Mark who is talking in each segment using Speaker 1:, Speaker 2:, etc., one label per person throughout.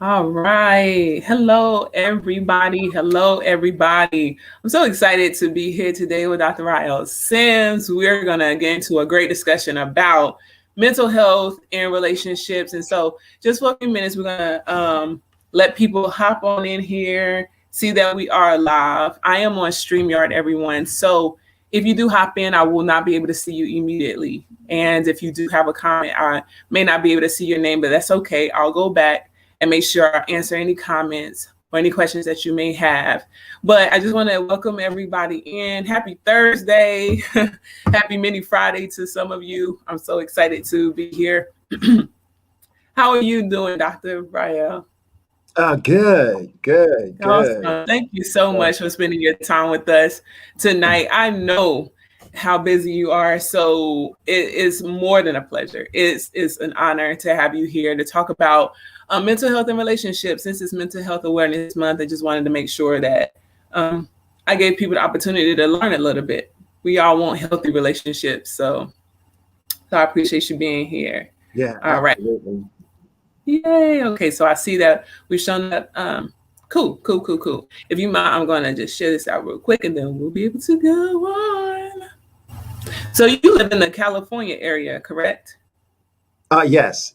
Speaker 1: All right. Hello, everybody. Hello, everybody. I'm so excited to be here today with Dr. Ryeal. Since we're going to get into a great discussion about mental health and relationships. And so, just for a few minutes, we're going to let people hop on in here, see that we are live. I am on StreamYard, everyone. So, if you do hop in, I will not be able to see you immediately. And if you do have a comment, I may not be able to see your name, but that's okay. I'll go back and make sure I answer any comments or any questions that you may have. But I just want to welcome everybody in. Happy Thursday. Happy Mini Friday to some of you. I'm so excited to be here. How are you doing, Dr. Ryeal?
Speaker 2: Good.
Speaker 1: Awesome. Thank you so much for spending your time with us tonight. I know how busy you are, so it is more than a pleasure. It's an honor to have you here to talk about mental health and relationships. Since it's Mental Health Awareness Month, I just wanted to make sure that I gave people the opportunity to learn a little bit. We all want healthy relationships, so I appreciate you being here.
Speaker 2: Yeah,
Speaker 1: All right.
Speaker 2: absolutely.
Speaker 1: Yay. Okay, so I see that we've shown that. Cool. If you mind, I'm gonna just share this out real quick and then we'll be able to go on. So you live in the California area, correct?
Speaker 2: Yes.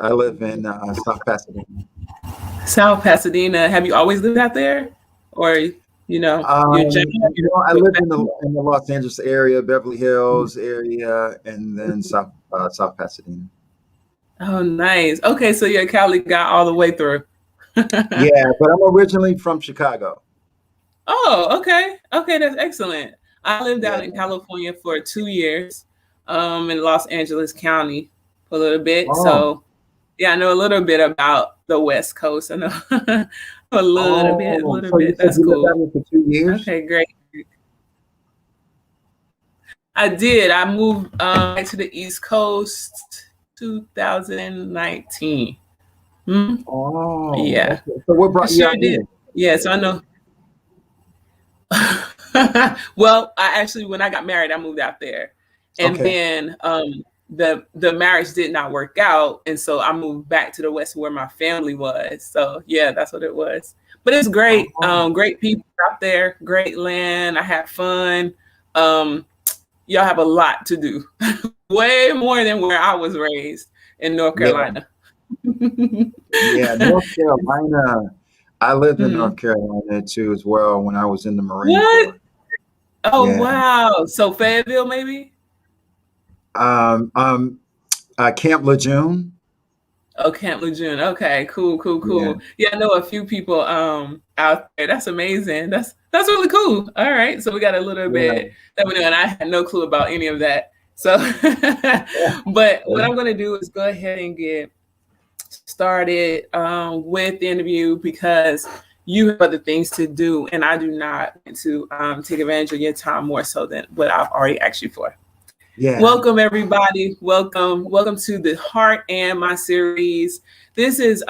Speaker 2: I live in South Pasadena.
Speaker 1: South Pasadena. Have you always lived out there? Or, your journey?
Speaker 2: I live in the Los Angeles area, Beverly Hills area, and then South Pasadena.
Speaker 1: Oh, nice. Okay, so you're a Cali guy all the way through.
Speaker 2: Yeah, but I'm originally from Chicago.
Speaker 1: Oh, okay. Okay, that's excellent. I lived
Speaker 2: Yeah.
Speaker 1: out in California for 2 years, in Los Angeles County for a little bit.
Speaker 2: Oh,
Speaker 1: So yeah, I know a little bit about the West Coast. I know a little bit, a
Speaker 2: oh.
Speaker 1: little
Speaker 2: So you
Speaker 1: bit.
Speaker 2: said
Speaker 1: That's
Speaker 2: you lived out
Speaker 1: cool.
Speaker 2: here for 2 years?
Speaker 1: Okay, great. I did. I moved back to the East Coast 2019. Mhm.
Speaker 2: Oh,
Speaker 1: Yeah,
Speaker 2: okay. So what
Speaker 1: I
Speaker 2: brought you
Speaker 1: sure
Speaker 2: out
Speaker 1: did.
Speaker 2: here?
Speaker 1: Yeah, so I know. Well, I actually, when I got married, I moved out there, and
Speaker 2: Okay.
Speaker 1: then the marriage did not work out, and so I moved back to the West where my family was. So yeah, that's what it was. But it's great.
Speaker 2: Oh,
Speaker 1: Great people out there, great land. I had fun. Um, y'all have a lot to do, way more than where I was raised in North
Speaker 2: yeah.
Speaker 1: Carolina.
Speaker 2: Yeah, North Carolina. I lived in North
Speaker 1: Mhm.
Speaker 2: Carolina too as well when I was in the Marine
Speaker 1: What?
Speaker 2: Corps.
Speaker 1: Oh
Speaker 2: Yeah.
Speaker 1: wow! So Fayetteville, maybe?
Speaker 2: Um, um, Camp Lejeune.
Speaker 1: Oh, Camp Lejeune. Okay,
Speaker 2: Yeah.
Speaker 1: cool. Yeah, I know a few people out there. That's amazing. That's really cool. All right, so we got a little
Speaker 2: Yeah.
Speaker 1: bit that we know, and I had no clue about any of that. So, but what I'm gonna do is go ahead and get started with the interview because you have other things to do, and I do not want to take advantage of your time more so than what I've already asked you for.
Speaker 2: Yeah.
Speaker 1: Welcome, everybody. Welcome to the Heart and My series. This is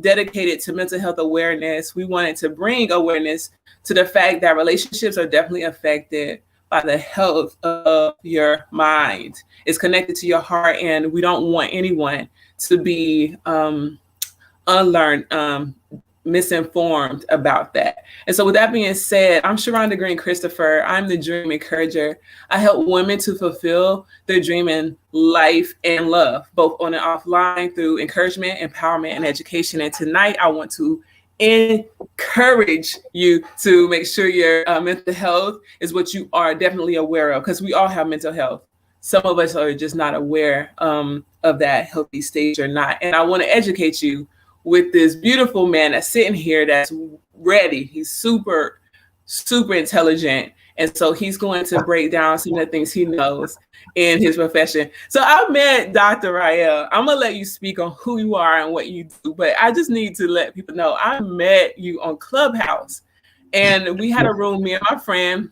Speaker 1: dedicated to mental health awareness. We wanted to bring awareness to the fact that relationships are definitely affected by the health of your mind. It's connected to your heart, and we don't want anyone to be unlearned, misinformed about that. And so, with that being said, I'm Sharonda Green Christopher. I'm the Dream Encourager. I help women to fulfill their dream in life and love, both on and offline through encouragement, empowerment, and education. And tonight, I want to encourage you to make sure your mental health is what you are definitely aware of, because we all have mental health. Some of us are just not aware of that healthy stage or not. And I want to educate you with this beautiful man that's sitting here that's ready. He's super intelligent. And so he's going to break down some of the things he knows in his profession. So I met Dr. Ryeal. I'm going to let you speak on who you are and what you do, but I just need to let people know I met you on Clubhouse. And we had a room, me and my friend,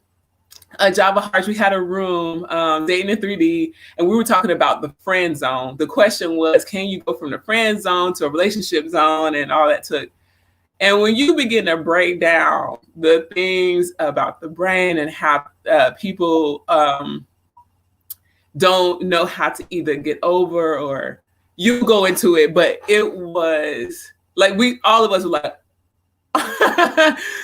Speaker 1: Java Hearts, we had a room, dating in 3D, and we were talking about the friend zone. The question was, can you go from the friend zone to a relationship zone and all that took? And when you begin to break down the things about the brain and how people don't know how to either get over or you go into it, but it was Like all of us were like,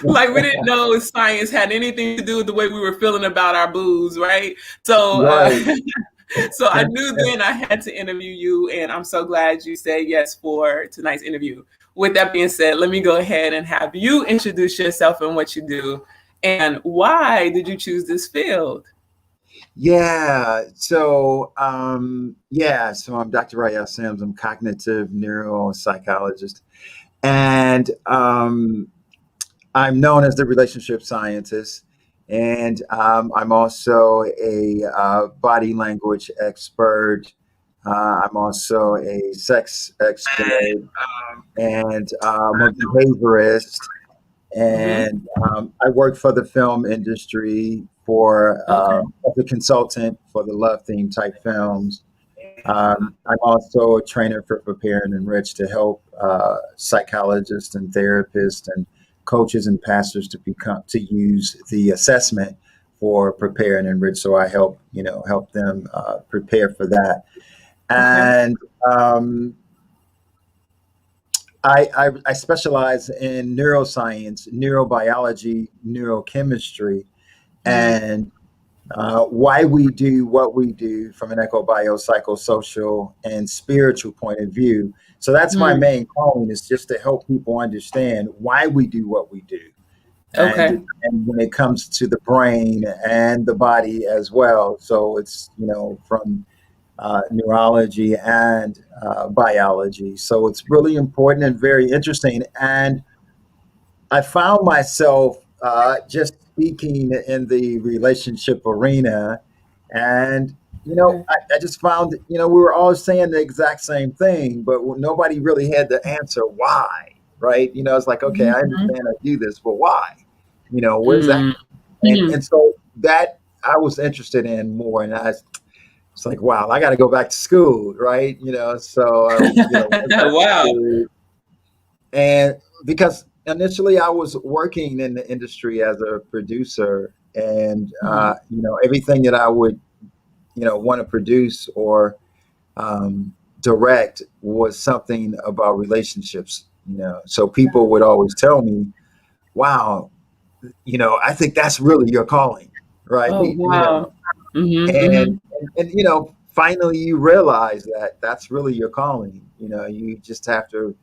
Speaker 1: like we didn't know science had anything to do with the way we were feeling about our booze, right? So,
Speaker 2: Right.
Speaker 1: so I knew then I had to interview you, and I'm so glad you said yes for tonight's interview. With that being said, let me go ahead and have you introduce yourself and what you do, and why did you choose this field?
Speaker 2: Yeah. So, so I'm Dr. Ryeal Sims. I'm cognitive neuropsychologist, and I'm known as the relationship scientist. And I'm also a body language expert. I'm also a sex expert, and a behaviorist.
Speaker 1: Mm-hmm.
Speaker 2: And I work for the film industry for
Speaker 1: Okay.
Speaker 2: as a consultant for the love theme type films. I'm also a trainer for Prepare and Enrich to help psychologists and therapists and coaches and pastors to use the assessment for Prepare and Enrich. So I help them prepare for that.
Speaker 1: Okay.
Speaker 2: And um, I specialize in neuroscience, neurobiology, neurochemistry,
Speaker 1: Mm-hmm.
Speaker 2: and why we do what we do from an eco-bio-psychosocial and spiritual point of view. So that's my
Speaker 1: Mm.
Speaker 2: main calling, is just to help people understand why we do what we do. And,
Speaker 1: Okay.
Speaker 2: and when it comes to the brain and the body as well. So it's, from neurology and biology. So it's really important and very interesting. And I found myself just speaking in the relationship arena, and
Speaker 1: Okay.
Speaker 2: I just found we were all saying the exact same thing, but nobody really had the answer why, right? It's like, okay, I
Speaker 1: Mm-hmm.
Speaker 2: understand I do this, but why? Where's that? And
Speaker 1: Mm-hmm.
Speaker 2: and so that I was interested in more, and I it's like, wow, I got to go back to school, right? So went back to
Speaker 1: Wow.
Speaker 2: school, and because initially I was working in the industry as a producer, and
Speaker 1: Mm-hmm.
Speaker 2: everything that I would want to produce or direct was something about relationships. So people would always tell me, "Wow, I think that's really your calling, right?"
Speaker 1: Oh, wow. Mm-hmm. Mm-hmm.
Speaker 2: And finally you realize that that's really your calling. You just have to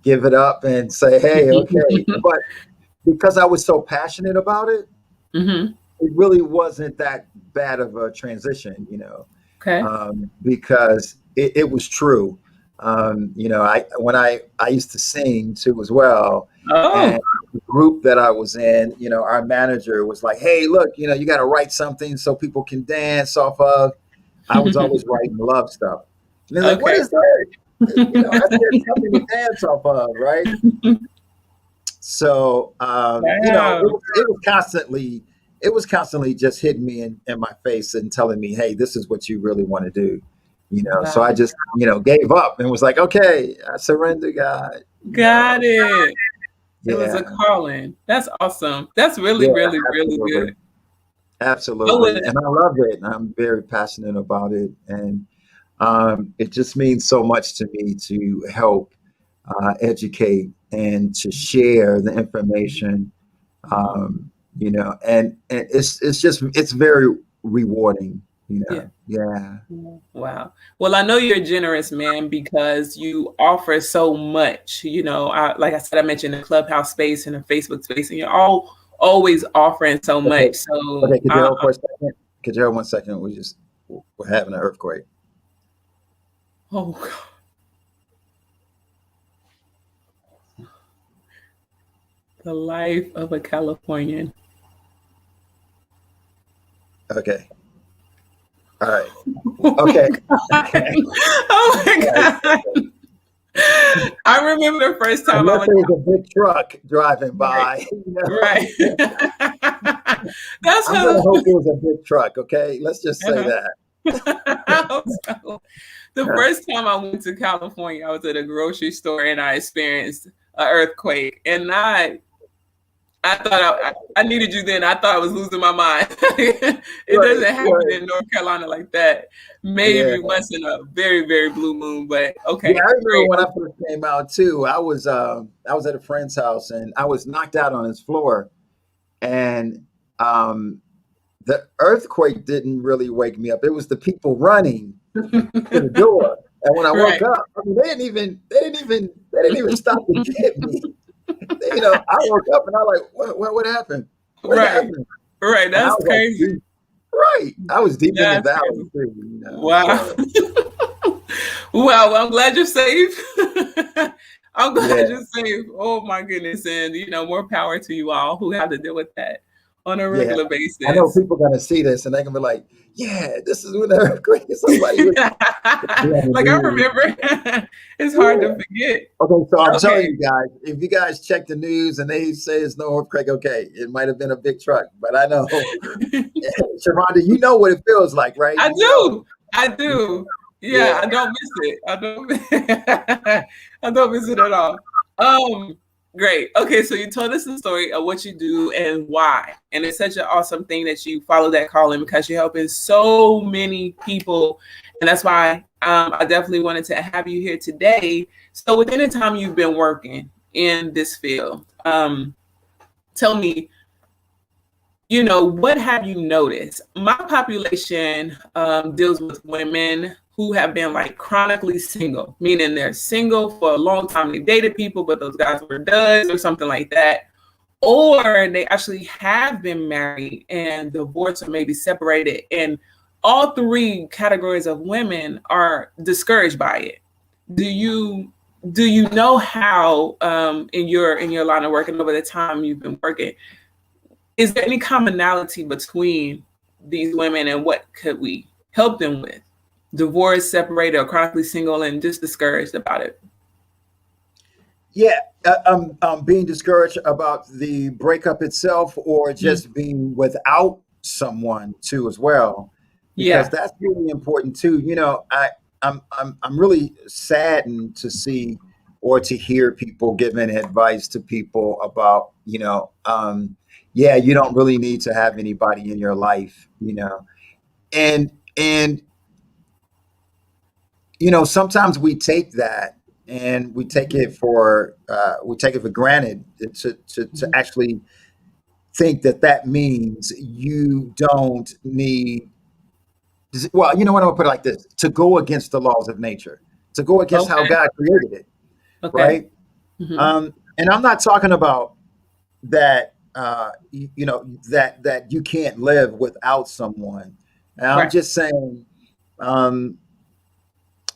Speaker 2: give it up and say, hey, okay. But because I was so passionate about it,
Speaker 1: Mm-hmm.
Speaker 2: it really wasn't that bad of a transition,
Speaker 1: Okay.
Speaker 2: because it was true. I used to sing too as well, and
Speaker 1: Oh.
Speaker 2: the group that I was in, our manager was like, "Hey, look, you got to write something so people can dance off of." I was always writing love stuff, and they're like, "What
Speaker 1: Okay.
Speaker 2: is that?" I said something to dance off of, right? So
Speaker 1: Wow.
Speaker 2: it was constantly just hitting me in my face and telling me, hey, this is what you really want to do. So I
Speaker 1: Wow.
Speaker 2: just gave up and was like, okay, I surrender, God.
Speaker 1: Got it. It was a
Speaker 2: Yeah,
Speaker 1: calling. That's awesome. That's really,
Speaker 2: yeah,
Speaker 1: really, really
Speaker 2: absolutely,
Speaker 1: good. I
Speaker 2: absolutely,
Speaker 1: would.
Speaker 2: and I love it, and I'm very passionate about it, and it just means so much to me to help educate and to share the information, and it's very rewarding.
Speaker 1: Yeah.
Speaker 2: Yeah.
Speaker 1: Wow. Well, I know you're a generous man because you offer so much. Like I said, I mentioned the clubhouse space and the Facebook space, and you're always offering so
Speaker 2: Okay.
Speaker 1: much. So,
Speaker 2: Okay. Could you hold for a second? Could you hold 1 second? We're having an earthquake.
Speaker 1: oh, God, the life of a Californian.
Speaker 2: Okay. All right.
Speaker 1: Oh
Speaker 2: Okay.
Speaker 1: my God.
Speaker 2: Okay.
Speaker 1: Oh my
Speaker 2: All right.
Speaker 1: God. I remember the first time I
Speaker 2: Unless
Speaker 1: went.
Speaker 2: there's a big truck driving
Speaker 1: Right.
Speaker 2: by,
Speaker 1: Right. That's
Speaker 2: I'm gonna
Speaker 1: how.
Speaker 2: hope it was a big truck. Okay. Let's just say
Speaker 1: Uh-huh.
Speaker 2: that.
Speaker 1: So, the first time I went to California, I was at a grocery store and I experienced an earthquake. And I thought I needed you then. I thought I was losing my mind. It
Speaker 2: Right,
Speaker 1: doesn't happen
Speaker 2: right.
Speaker 1: in North Carolina like that.
Speaker 2: Yeah.
Speaker 1: Maybe once in a very, very blue moon, but
Speaker 2: Yeah,
Speaker 1: okay,
Speaker 2: I remember
Speaker 1: great.
Speaker 2: when I first came out too. I was at a friend's house and I was knocked out on his floor, and um, the earthquake didn't really wake me up. It was the people running to the door. And when I woke
Speaker 1: Right,
Speaker 2: up, I mean, they didn't even stop to get me. I woke up and I was like, what happened? What
Speaker 1: right,
Speaker 2: happened?
Speaker 1: right.
Speaker 2: And I
Speaker 1: That's
Speaker 2: was like,
Speaker 1: crazy.
Speaker 2: deep, right. I was deep in the
Speaker 1: That's
Speaker 2: valley
Speaker 1: crazy.
Speaker 2: too,
Speaker 1: Wow.
Speaker 2: so
Speaker 1: Well, I'm glad you're safe. I'm glad
Speaker 2: yeah.
Speaker 1: you're safe. Oh my goodness. And more power to you all who have to deal with that on a
Speaker 2: Yeah,
Speaker 1: regular
Speaker 2: I know
Speaker 1: basis.
Speaker 2: people gonna see this and they're gonna be like, "Yeah, this is when the earthquake." Somebody was be on the
Speaker 1: Like I
Speaker 2: news.
Speaker 1: remember. It's hard to
Speaker 2: Yeah.
Speaker 1: forget.
Speaker 2: Okay, so I'm telling
Speaker 1: Okay.
Speaker 2: you guys, if you guys check the news and they say it's no earthquake, okay, it might have been a big truck, but I know, Sharonda, you know what it feels like, right?
Speaker 1: I do. I
Speaker 2: You
Speaker 1: do.
Speaker 2: yeah,
Speaker 1: Yeah, I don't miss it. I don't I don't miss it at all. Um, Great. Okay, so you told us the story of what you do and why. And it's such an awesome thing that you follow that calling because you're helping so many people. And that's why I definitely wanted to have you here today. So within the time you've been working in this field, tell me, what have you noticed? My population deals with women who have been like chronically single, meaning they're single for a long time. They dated people, but those guys were duds or something like that. Or they actually have been married and divorced or maybe separated. And all three categories of women are discouraged by it. Do you know how in your line of work and over the time you've been working, is there any commonality between these women and what could we help them with? Divorced, separated, or chronically single and just discouraged about it?
Speaker 2: yeah. Being discouraged about the breakup itself, or
Speaker 1: Mm.
Speaker 2: just being without someone too, as well, because
Speaker 1: Yeah.
Speaker 2: that's really important too. I'm really saddened to see or to hear people giving advice to people about, yeah, you don't really need to have anybody in your life, and sometimes we take that and we take it for granted to
Speaker 1: Mhm.
Speaker 2: actually think that that means you don't need. Well, you know what? I'm gonna put it like this: to go against the laws of nature, to go against how
Speaker 1: Okay.
Speaker 2: God created it,
Speaker 1: Okay.
Speaker 2: right?
Speaker 1: Hmm.
Speaker 2: And I'm not talking about that. That you can't live without someone. And I'm
Speaker 1: Right.
Speaker 2: just saying, um,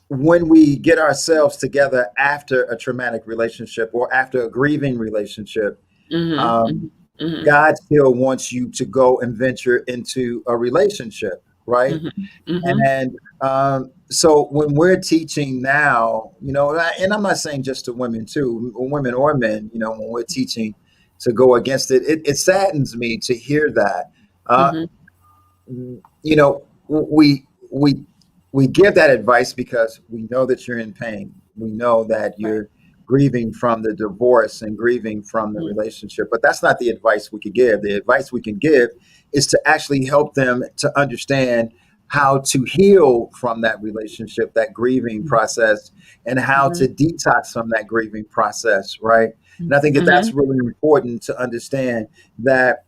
Speaker 2: when we get ourselves together after a traumatic relationship or after a grieving relationship,
Speaker 1: Hmm.
Speaker 2: um,
Speaker 1: Hmm. Hmm.
Speaker 2: God still wants you to go and venture into a relationship, right?
Speaker 1: Hmm. Hmm.
Speaker 2: And so when we're teaching now, and I'm not saying just to women too, women or men, when we're teaching to go against it, it saddens me to hear that. Uh,
Speaker 1: Hmm.
Speaker 2: we give that advice because we know that you're in pain. We know that
Speaker 1: Right.
Speaker 2: you're grieving from the divorce and grieving from the
Speaker 1: Mhm.
Speaker 2: relationship, but that's not the advice we could give. The advice we can give is to actually help them to understand how to heal from that relationship, that grieving process, and how
Speaker 1: Mhm.
Speaker 2: to detox from that grieving process, right? And I think that that's
Speaker 1: Mhm.
Speaker 2: really important to understand that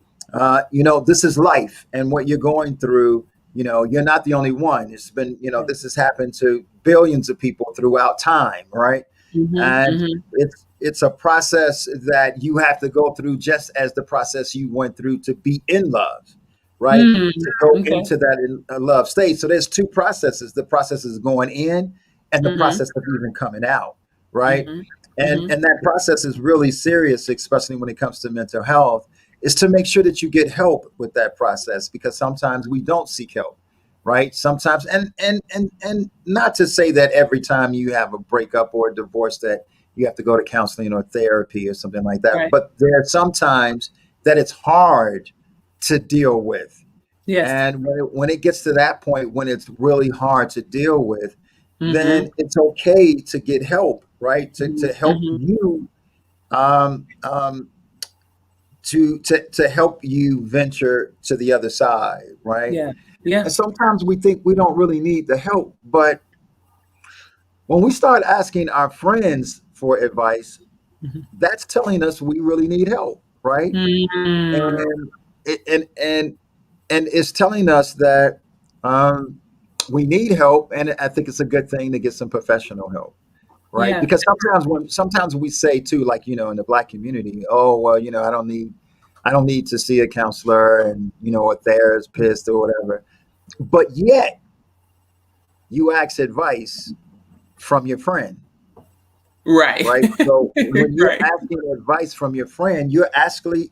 Speaker 2: this is life, and what you're going through, you're not the only one. It's been,
Speaker 1: Right.
Speaker 2: this has happened to billions of people throughout time, right?
Speaker 1: Mhm.
Speaker 2: And
Speaker 1: Mhm.
Speaker 2: it's a process that you have to go through, just as the process you went through to be in love, right?
Speaker 1: Mm.
Speaker 2: To go
Speaker 1: Okay.
Speaker 2: into that love state. So there's two processes: the process is going in, and the
Speaker 1: Mhm.
Speaker 2: process of even coming out, right?
Speaker 1: Mhm.
Speaker 2: and
Speaker 1: Mhm.
Speaker 2: and that process is really serious, especially when it comes to mental health, is to make sure that you get help with that process, because sometimes we don't seek help, right? Sometimes, and not to say that every time you have a breakup or a divorce that you have to go to counseling or therapy or something like that,
Speaker 1: Right.
Speaker 2: but there are sometimes that it's hard to deal with.
Speaker 1: Yes.
Speaker 2: And when it gets to that point, when it's really hard to deal with, then
Speaker 1: Mhm.
Speaker 2: it's okay to get help, right? To
Speaker 1: Mhm.
Speaker 2: help
Speaker 1: Mhm.
Speaker 2: you um, um, to help you venture to the other side, right?
Speaker 1: Yeah. Yeah.
Speaker 2: And sometimes we think we don't really need the help, but when we start asking our friends for advice,
Speaker 1: Mhm.
Speaker 2: that's telling us we really need help, right?
Speaker 1: Mm.
Speaker 2: And and it's telling us that um, we need help, and I think it's a good thing to get some professional help, right?
Speaker 1: Yeah.
Speaker 2: Because sometimes we say too, like in the Black community, oh well, I don't need to see a counselor and a therapist or whatever, but yet you ask advice from your friend,
Speaker 1: Right.
Speaker 2: right? So when you're
Speaker 1: Right.
Speaker 2: asking advice from your friend, you're actually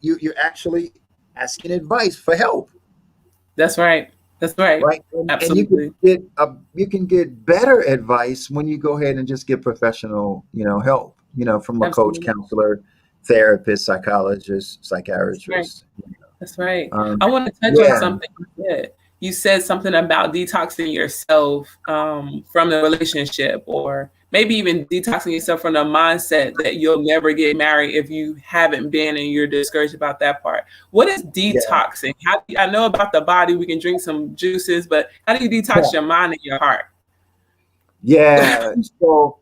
Speaker 2: asking advice for help,
Speaker 1: That's right. That's right.
Speaker 2: right? And
Speaker 1: Absolutely.
Speaker 2: you can get better advice when you go ahead and just get professional, help, from a coach,
Speaker 1: Absolutely.
Speaker 2: counselor, therapist, psychologist,
Speaker 1: That's right.
Speaker 2: psychiatrist.
Speaker 1: That's right.
Speaker 2: Um,
Speaker 1: I want to touch on
Speaker 2: yeah,
Speaker 1: something you said. You said something about detoxing yourself from the relationship, or maybe even detoxing yourself from the mindset that you'll never get married if you haven't been and you're discouraged about that part. What is
Speaker 2: yeah,
Speaker 1: detoxing? I know about the body, we can drink some juices, but how do you detox your mind and your heart?
Speaker 2: yeah. So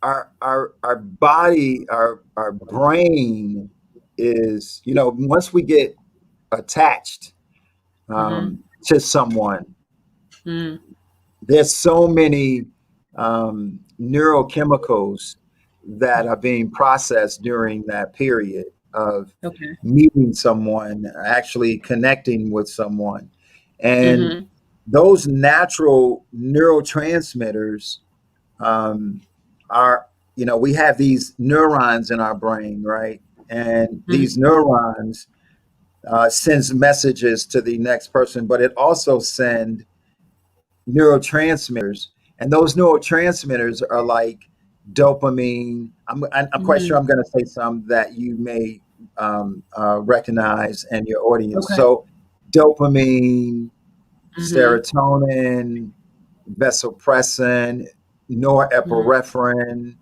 Speaker 2: our body, our brain is, once we get attached
Speaker 1: Mm-hmm.
Speaker 2: to someone,
Speaker 1: Mm.
Speaker 2: there's so many neurochemicals that are being processed during that period of
Speaker 1: Okay.
Speaker 2: meeting someone, actually connecting with someone. And
Speaker 1: Mm-hmm.
Speaker 2: those natural neurotransmitters um, are, we have these neurons in our brain, right? And these neurons sends messages to the next person, but it also sends neurotransmitters, and those neurotransmitters are like dopamine. I'm quite sure
Speaker 1: Mm-hmm.
Speaker 2: I'm going to say some that you may recognize in your audience.
Speaker 1: Okay.
Speaker 2: So, dopamine,
Speaker 1: Mm-hmm.
Speaker 2: serotonin, vasopressin, norepinephrine,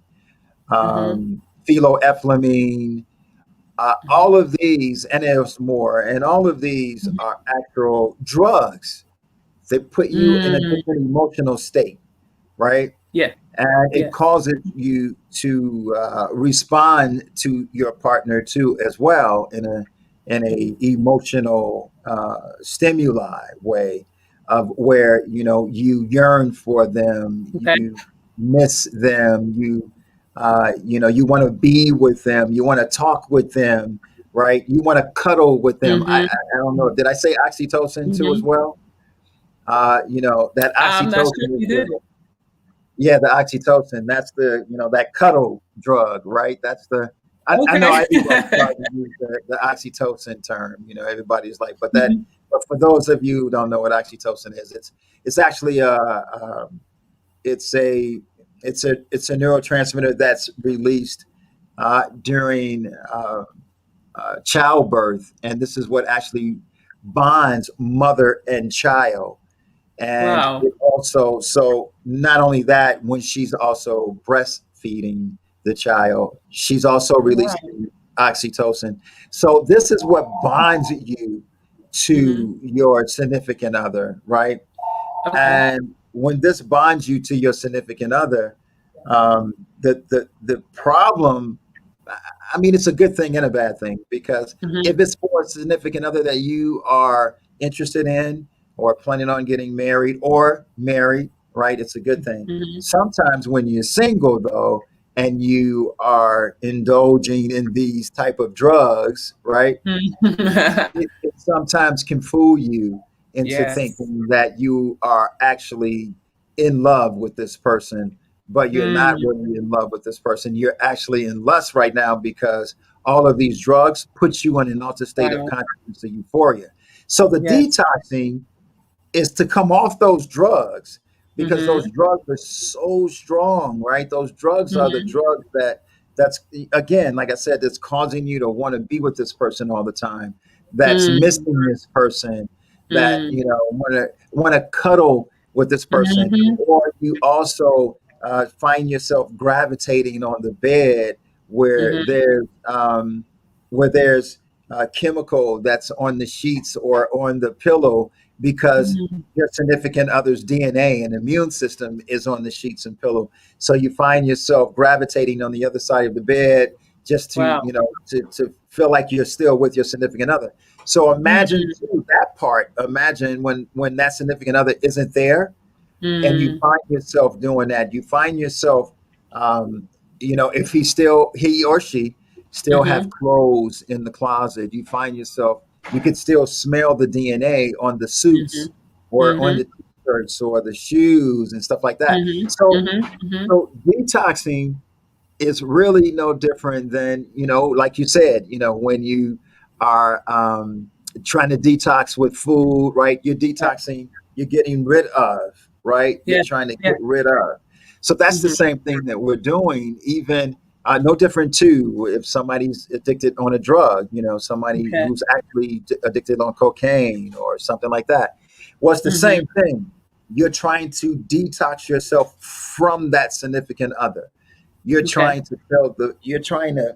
Speaker 1: Mm-hmm.
Speaker 2: phenylethylamine.
Speaker 1: Mm-hmm.
Speaker 2: All of these, and there's more, and all of these are actual drugs. They put you in a
Speaker 1: Mm.
Speaker 2: different emotional state, right?
Speaker 1: Yeah.
Speaker 2: And it
Speaker 1: Yeah.
Speaker 2: causes you to respond to your partner too, as well, in a emotional stimuli way, of where you yearn for them,
Speaker 1: Okay.
Speaker 2: you miss them, you want to be with them, you want to talk with them, right? You want to cuddle with them. I, I
Speaker 1: Mm-hmm.
Speaker 2: I don't know. Did I say oxytocin too as
Speaker 1: Mm-hmm.
Speaker 2: well? That
Speaker 1: I'm not sure
Speaker 2: oxytocin
Speaker 1: if
Speaker 2: is
Speaker 1: you did.
Speaker 2: yeah, the oxytocin. That's that cuddle drug, right? That's I know
Speaker 1: Okay.
Speaker 2: everybody tries to use the oxytocin term. Everybody's like,
Speaker 1: Mhm.
Speaker 2: but for those of you who don't know what oxytocin is, it's actually it's a it's a neurotransmitter that's released during childbirth, and this is what actually bonds mother and child. And
Speaker 1: Wow.
Speaker 2: it also, so not only that, when she's also breastfeeding the child, she's also
Speaker 1: Wow.
Speaker 2: releasing oxytocin. So this is what bonds you
Speaker 1: Mhm.
Speaker 2: to your significant other, right?
Speaker 1: Okay.
Speaker 2: And when this bonds you to your significant other, um, the problem, I mean, it's a good thing and a bad thing, because if
Speaker 1: Mhm.
Speaker 2: it's for a significant other that you are interested in or planning on getting married or married, right? It's a good thing.
Speaker 1: Mhm.
Speaker 2: Sometimes when you're single, though, and you are indulging in these type of drugs, right?
Speaker 1: Mhm.
Speaker 2: It sometimes can fool you into
Speaker 1: Yes.
Speaker 2: thinking that you are actually in love with this person, but you're not
Speaker 1: Mm.
Speaker 2: really in love with this person. You're actually in lust right now, because all of these drugs put you in an altered state of
Speaker 1: Wow.
Speaker 2: consciousness of euphoria. So the
Speaker 1: Yes.
Speaker 2: detoxing is to come off those drugs, because those
Speaker 1: Mhm.
Speaker 2: drugs are so strong, right? Those drugs are the
Speaker 1: Mhm.
Speaker 2: drugs that's again, like I said, that's causing you to want to be with this person all the time. That's
Speaker 1: Mm.
Speaker 2: missing this person. That
Speaker 1: Mm.
Speaker 2: want to cuddle with this person,
Speaker 1: Mhm.
Speaker 2: or you also find yourself gravitating on the bed where
Speaker 1: Mhm.
Speaker 2: there's chemical that's on the sheets or on the pillow because
Speaker 1: Mhm.
Speaker 2: your significant other's DNA and immune system is on the sheets and pillow. So you find yourself gravitating on the other side of the bed just to,
Speaker 1: Wow.
Speaker 2: to feel like you're still with your significant other. So imagine
Speaker 1: Mm.
Speaker 2: too, that part. Imagine when that significant other isn't there, and you
Speaker 1: Mm.
Speaker 2: find yourself doing that. You find yourself, um, if he or she still have
Speaker 1: Mhm.
Speaker 2: clothes in the closet, you find yourself, you could still smell the DNA on the suits
Speaker 1: Mhm.
Speaker 2: or on
Speaker 1: Mhm.
Speaker 2: the t-shirts or the shoes and stuff like that.
Speaker 1: Mhm.
Speaker 2: So,
Speaker 1: Mhm. Mhm.
Speaker 2: so detoxing is really no different than, like you said, when you are trying to detox with food, right? You're
Speaker 1: Right.
Speaker 2: detoxing, you're getting rid of, right? You're
Speaker 1: Yeah.
Speaker 2: trying to
Speaker 1: Yeah.
Speaker 2: get rid of. So that's the
Speaker 1: Mhm.
Speaker 2: same thing that we're doing, even no different too if somebody's addicted on a drug, somebody
Speaker 1: Okay.
Speaker 2: who's actually addicted on cocaine or something like that. Well, it's the
Speaker 1: Mhm.
Speaker 2: same thing. You're trying to detox yourself from that significant other.
Speaker 1: Okay.
Speaker 2: You're trying to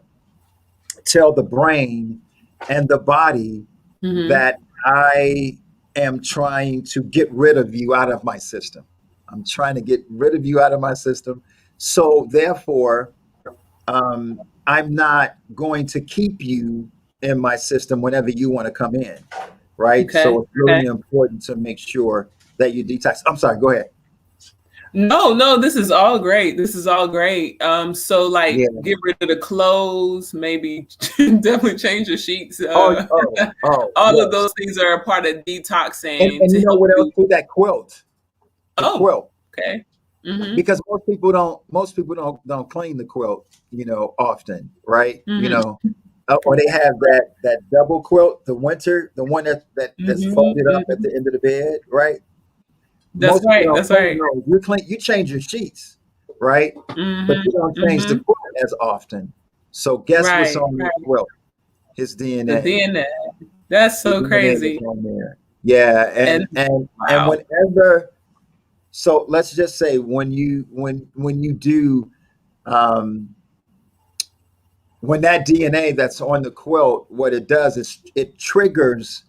Speaker 2: tell the brain and the body
Speaker 1: Mhm.
Speaker 2: that I am trying to get rid of you out of my system. I'm trying to get rid of you out of my system. So therefore, I'm not going to keep you in my system whenever you want to come in. Right.
Speaker 1: Okay.
Speaker 2: So it's
Speaker 1: Okay.
Speaker 2: really important to make sure that you detox. I'm sorry. Go ahead.
Speaker 1: No, no, this is all great. This is all great. So like
Speaker 2: Yeah.
Speaker 1: get rid of the clothes, maybe definitely change your sheets.
Speaker 2: Oh,
Speaker 1: All of
Speaker 2: yes.
Speaker 1: those things are a part of
Speaker 2: And
Speaker 1: detoxing
Speaker 2: and
Speaker 1: to
Speaker 2: you know
Speaker 1: help
Speaker 2: what else
Speaker 1: you.
Speaker 2: too? That quilt. The
Speaker 1: Oh,
Speaker 2: quilt.
Speaker 1: okay. Mhm.
Speaker 2: Because most people don't clean the quilt, often, right?
Speaker 1: Mhm.
Speaker 2: Or they have that double quilt, the one that's
Speaker 1: Mhm.
Speaker 2: folded up at
Speaker 1: Mhm.
Speaker 2: the end of the bed, right?
Speaker 1: That's
Speaker 2: Most people
Speaker 1: right.
Speaker 2: don't
Speaker 1: That's
Speaker 2: clean
Speaker 1: right.
Speaker 2: those. You change your sheets, right? But
Speaker 1: Mhm.
Speaker 2: you don't change the
Speaker 1: Mhm.
Speaker 2: quilt as often. So guess what's
Speaker 1: Right.
Speaker 2: on your
Speaker 1: Right.
Speaker 2: quilt? His
Speaker 1: The
Speaker 2: DNA.
Speaker 1: DNA. That's
Speaker 2: The
Speaker 1: so
Speaker 2: DNA is
Speaker 1: crazy.
Speaker 2: on there. Yeah,
Speaker 1: And
Speaker 2: and
Speaker 1: wow.
Speaker 2: whenever, so let's just say when you do, um, when that DNA that's on the quilt, what it does is it triggers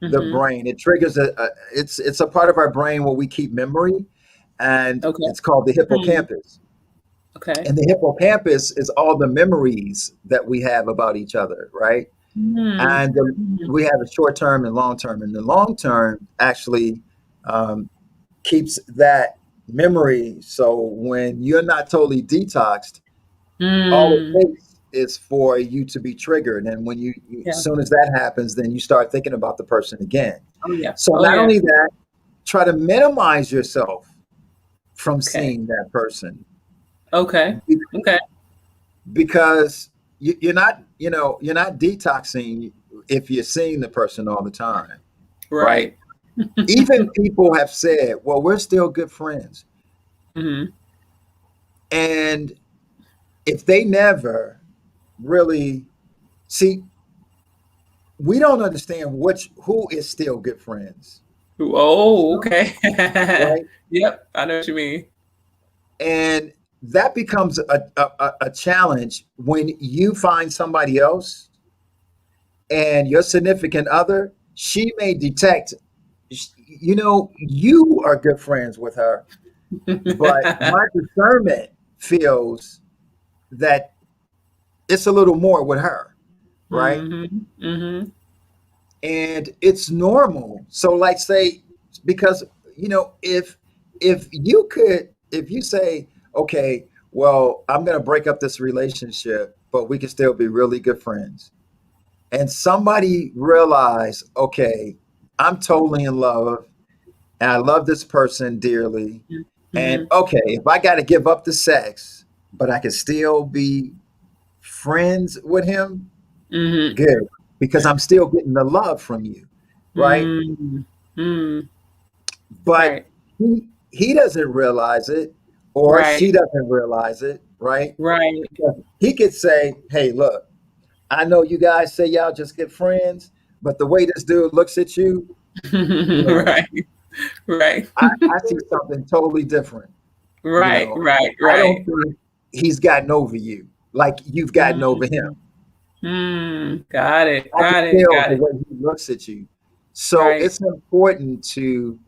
Speaker 2: the
Speaker 1: Mhm.
Speaker 2: brain. It triggers it's a part of our brain where we keep memory, and
Speaker 1: Okay.
Speaker 2: it's called the
Speaker 1: Mhm.
Speaker 2: hippocampus.
Speaker 1: Okay.
Speaker 2: And the hippocampus is all the memories that we have about each other, right?
Speaker 1: Mhm.
Speaker 2: And
Speaker 1: Mhm.
Speaker 2: we have a short term and long term, and the long term actually um, keeps that memory. So when you're not totally detoxed, all
Speaker 1: Mm.
Speaker 2: it takes is for you to be triggered, and when as
Speaker 1: Yeah.
Speaker 2: soon as that happens, then you start thinking about the person again.
Speaker 1: Oh yeah.
Speaker 2: So
Speaker 1: Oh
Speaker 2: not
Speaker 1: yeah.
Speaker 2: only that, try to minimize yourself from
Speaker 1: Okay.
Speaker 2: seeing that person,
Speaker 1: Okay.
Speaker 2: be-
Speaker 1: Okay.
Speaker 2: because you're not detoxing if you're seeing the person all the time, right?
Speaker 1: Right.
Speaker 2: Even people have said, well, we're still good friends,
Speaker 1: Mhm.
Speaker 2: and if they never really see, we don't understand who is still good friends.
Speaker 1: Oh, okay.
Speaker 2: Right.
Speaker 1: Yep, I know what you mean.
Speaker 2: And that becomes a challenge when you find somebody else and your significant other, she may detect, you are good friends with her, but my discernment feels that it's a little more with her, right?
Speaker 1: Mhm. Mhm.
Speaker 2: And it's normal. So, like, say, because if you say, okay, well, I'm going to break up this relationship, but we can still be really good friends, and somebody realize, okay, I'm totally in love and I love this person dearly, and
Speaker 1: Mhm.
Speaker 2: okay, if I got to give up the sex, but I can still be friends with him,
Speaker 1: Mhm.
Speaker 2: good, because I'm still getting the love from you, right?
Speaker 1: Mm. Mm.
Speaker 2: But
Speaker 1: Right.
Speaker 2: he doesn't realize it, or
Speaker 1: Right.
Speaker 2: she doesn't realize it, right?
Speaker 1: Right.
Speaker 2: He could say, hey, look, I know you guys say y'all just get friends, but the way this dude looks at you, you know,
Speaker 1: Right. Right.
Speaker 2: I see something totally different.
Speaker 1: Right. Right.
Speaker 2: I
Speaker 1: Right.
Speaker 2: don't think he's gotten over you. like you've gotten over him.
Speaker 1: Mm, got it.
Speaker 2: I can
Speaker 1: Got it.
Speaker 2: tell
Speaker 1: Got
Speaker 2: the
Speaker 1: it.
Speaker 2: way he looks at you. So
Speaker 1: Right.
Speaker 2: it's important to